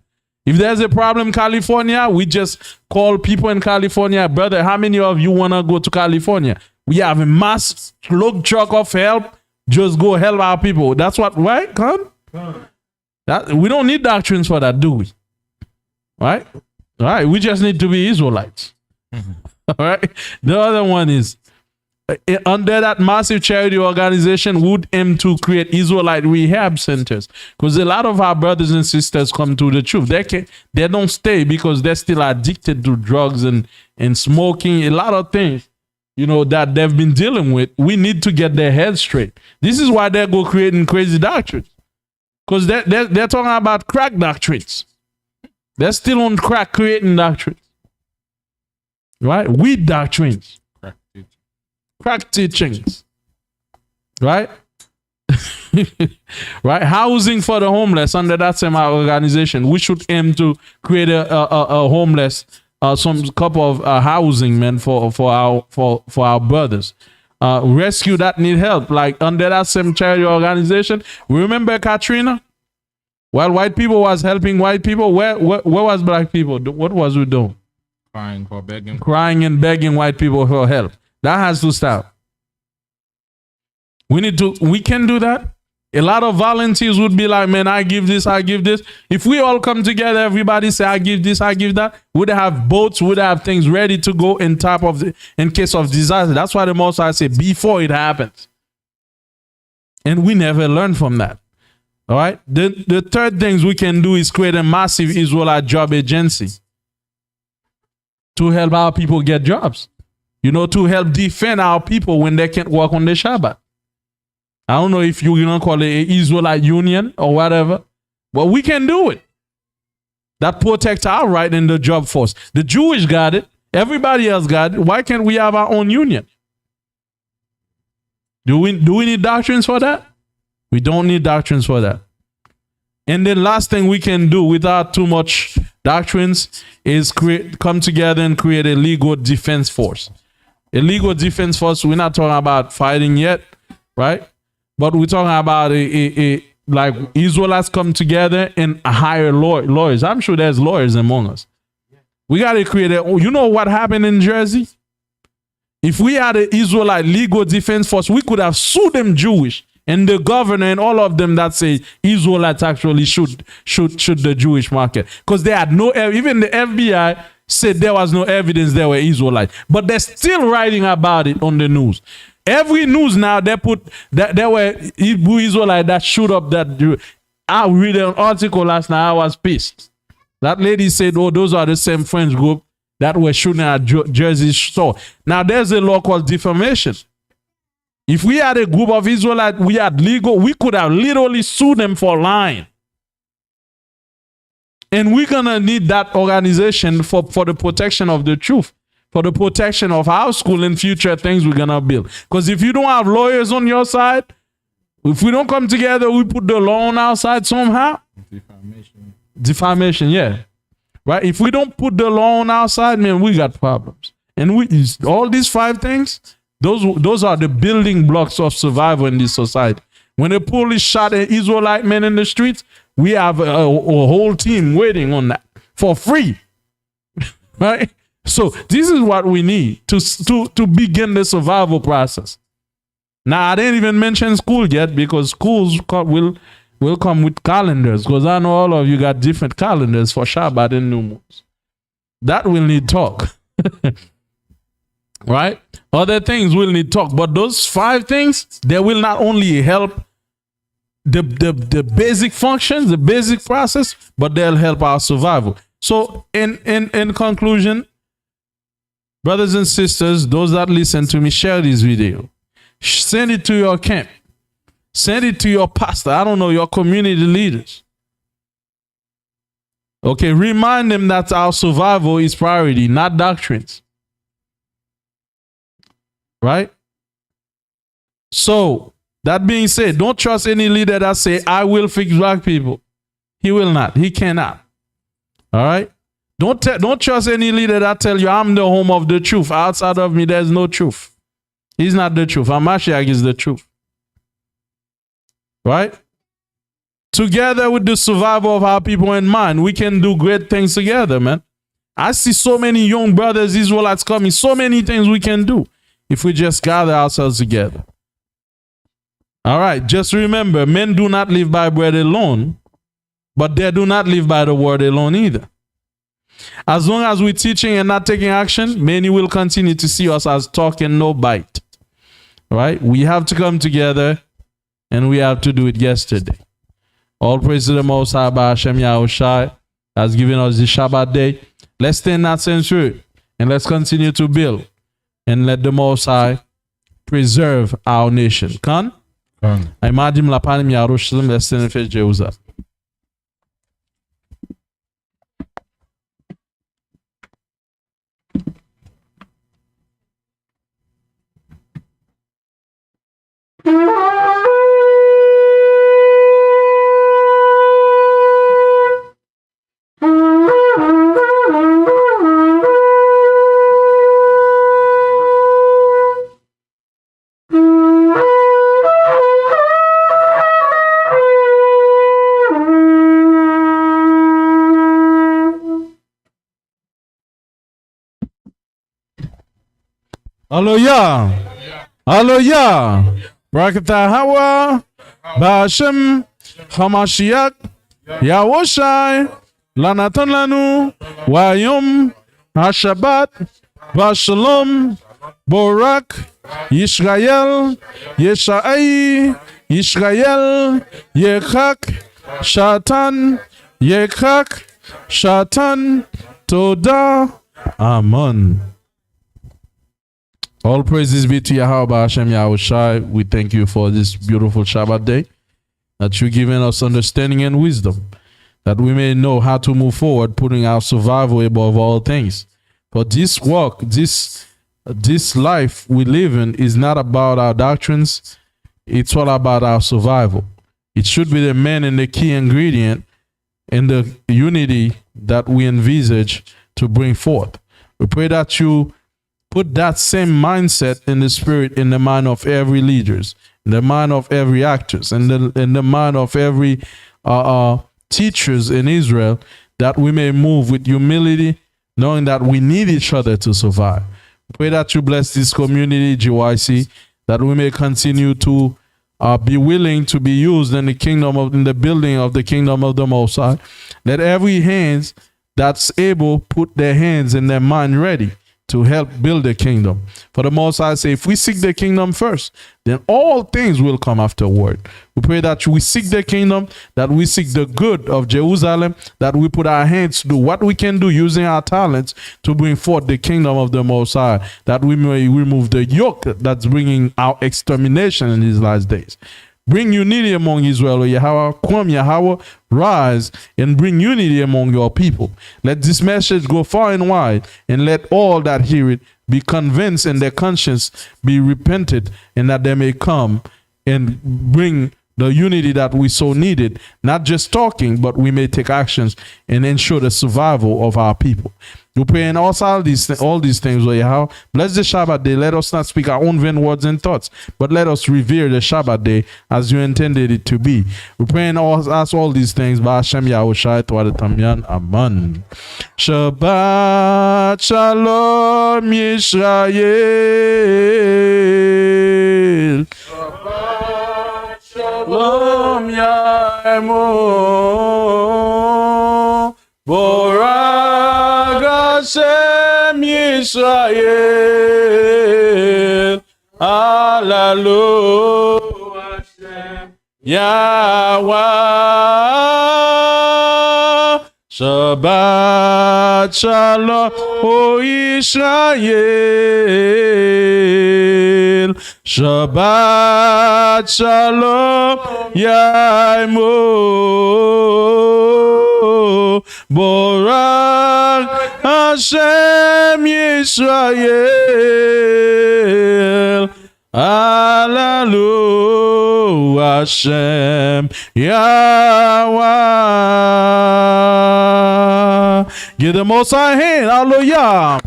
[SPEAKER 1] If there's a problem in California, we just call people in California, brother, how many of you want to go to California? We have a mass load truck of help. Just go help our people. That's what, right? We don't need doctrines for that, do we? Right? Right. We just need to be Israelites. All right. The other one is under that massive charity organization would aim to create Israelite rehab centers, because a lot of our brothers and sisters come to the truth. They don't stay because they're still addicted to drugs and smoking, a lot of things, that they've been dealing with. We need to get their heads straight. This is why they go creating crazy doctrines, because they're talking about crack doctrines. They're still on crack creating doctrines, right? Weed doctrines. Crack teachings, right? Right? Housing for the homeless under that same organization. We should aim to create a homeless, some couple of housing, man, for our brothers. Rescue that need help, like under that same charity organization. Remember Katrina? While white people was helping white people, where was black people? What was we doing? Crying and begging white people for help. That has to stop. We can do that. A lot of volunteers would be like, man, I give this, I give this. If we all come together, everybody say, I give this, I give that. We'd have boats, we'd have things ready to go in case of disaster. That's why the most I say before it happens. And we never learn from that. All right. The third things we can do is create a massive Israelite job agency to help our people get jobs. To help defend our people when they can't work on the Shabbat. I don't know if you're going to call it an Israelite union or whatever, but we can do it. That protects our right in the job force. The Jewish got it. Everybody else got it. Why can't we have our own union? Do we need doctrines for that? We don't need doctrines for that. And the last thing we can do without too much doctrines is come together and create a legal defense force. A legal defense force, we're not talking about fighting yet, right? But we're talking about like Israelites come together and hire lawyers. I'm sure there's lawyers among us. We got to create you know what happened in Jersey? If we had an Israelite legal defense force, we could have sued them Jewish. And the governor and all of them that say Israelites actually should the Jewish market. Because they had even the FBI said there was no evidence they were Israelites. But they're still writing about it on the news. Every news now, they put that there were Hebrew Israelites that shoot up that. I read an article last night, I was pissed. That lady said, oh, those are the same French group that were shooting at Jersey store. Now, there's a law called defamation. If we had a group of Israelites, we could have literally sued them for lying. And we're going to need that organization for the protection of the truth, for the protection of our school and future things we're going to build. Because if you don't have lawyers on your side, if we don't come together, we put the law on our side somehow. Defamation, yeah. Right? If we don't put the law on our side, man, we got problems. And all these 5 things, those are the building blocks of survival in this society. When the police shot an Israelite man in the streets, we have a whole team waiting on that for free. Right? So this is what we need to begin the survival process. Now, I didn't even mention school yet, because schools will come with calendars, because I know all of you got different calendars for Shabbat and New Moons. That will need talk. Right? Other things will need talk, but those 5 things, they will not only help the basic functions, the basic process, but they'll help our survival. So in conclusion, brothers and sisters, those that listen to me, share this video. Send it to your camp. Send it to your pastor. I don't know, your community leaders. Okay, remind them that our survival is priority, not doctrines. Right? So that being said, don't trust any leader that say, I will fix black people. He will not. He cannot. All right? Don't trust any leader that tell you, I'm the home of the truth. Outside of me, there's no truth. He's not the truth. Mashiach is the truth. Right? Together with the survival of our people in mind, we can do great things together, man. I see so many young brothers, Israelites coming, so many things we can do if we just gather ourselves together. All right, just remember, men do not live by bread alone, but they do not live by the word alone either. As long as we're teaching and not taking action, many will continue to see us as talk and no bite. Right? We have to come together and we have to do it yesterday. All praise to the Most High by Hashem Yahushai has given us this Shabbat day. Let's stay in that same spirit and let's continue to build and let the Most High preserve our nation. Kan? I imagine la panim Yerushalayim, let's stay in the Jerusalem. Hallelujah. Hallelujah. Barakatah Hawa. Ba'ashem. Hamashiach. Yahushai. Lanatan lanu. Wayom. Hashabat. Bashalom. Borak. Yisrael. Yeshai. Yisrael. Yechak. Shatan. Yechak. Shatan. Toda. Amen. All praises be to Yahweh Hashem Yahushai. We thank you for this beautiful Shabbat day, that you're giving us understanding and wisdom, that we may know how to move forward, putting our survival above all things. But this walk, this life we live in is not about our doctrines. It's all about our survival. It should be the main and the key ingredient in the unity that we envisage to bring forth. We pray that you put that same mindset in the spirit, in the mind of every leaders, in the mind of every actors, and in the mind of every teachers in Israel, that we may move with humility, knowing that we need each other to survive. Pray that you bless this community, GYC, that we may continue to be willing to be used in the kingdom in the building of the kingdom of the Most High. Let every hands that's able put their hands and their mind ready to help build the kingdom. For the Most High say, if we seek the kingdom first, then all things will come afterward. We pray that we seek the kingdom, that we seek the good of Jerusalem, that we put our hands to do what we can do using our talents to bring forth the kingdom of the Most High, that we may remove the yoke that's bringing our extermination in these last days. Bring unity among Israel, Yahweh. Come, Yahweh, rise and bring unity among your people. Let this message go far and wide, and let all that hear it be convinced and their conscience be repented, and that they may come and bring the unity that we so needed, not just talking, but we may take actions and ensure the survival of our people. We pray in all these things, Lord Yahweh. Bless the Shabbat day. Let us not speak our own vain words and thoughts, but let us revere the Shabbat day as you intended it to be. We pray and ask all these things by Hashem Yahushai Tawad Tamyan. Amen. Shabbat Shalom Yisrael. Shabbat Shalom Yaemo. Borak Hashem Yisrael. Hallelujah Hashem Yahweh. Shabbat Shalom, O Israel. Shabbat Shalom, Yaimo. Borak Hashem Yisrael. Hallelujah. Hashem Yahweh. Give the Most High hand. Hallelujah.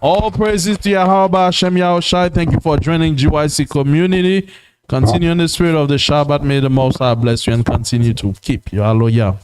[SPEAKER 1] All praises to Yahweh Hashem Yahushai. Thank you for joining GYC community. Continue in the spirit of the Shabbat. May the Most High bless you and continue to keep you. Hallelujah.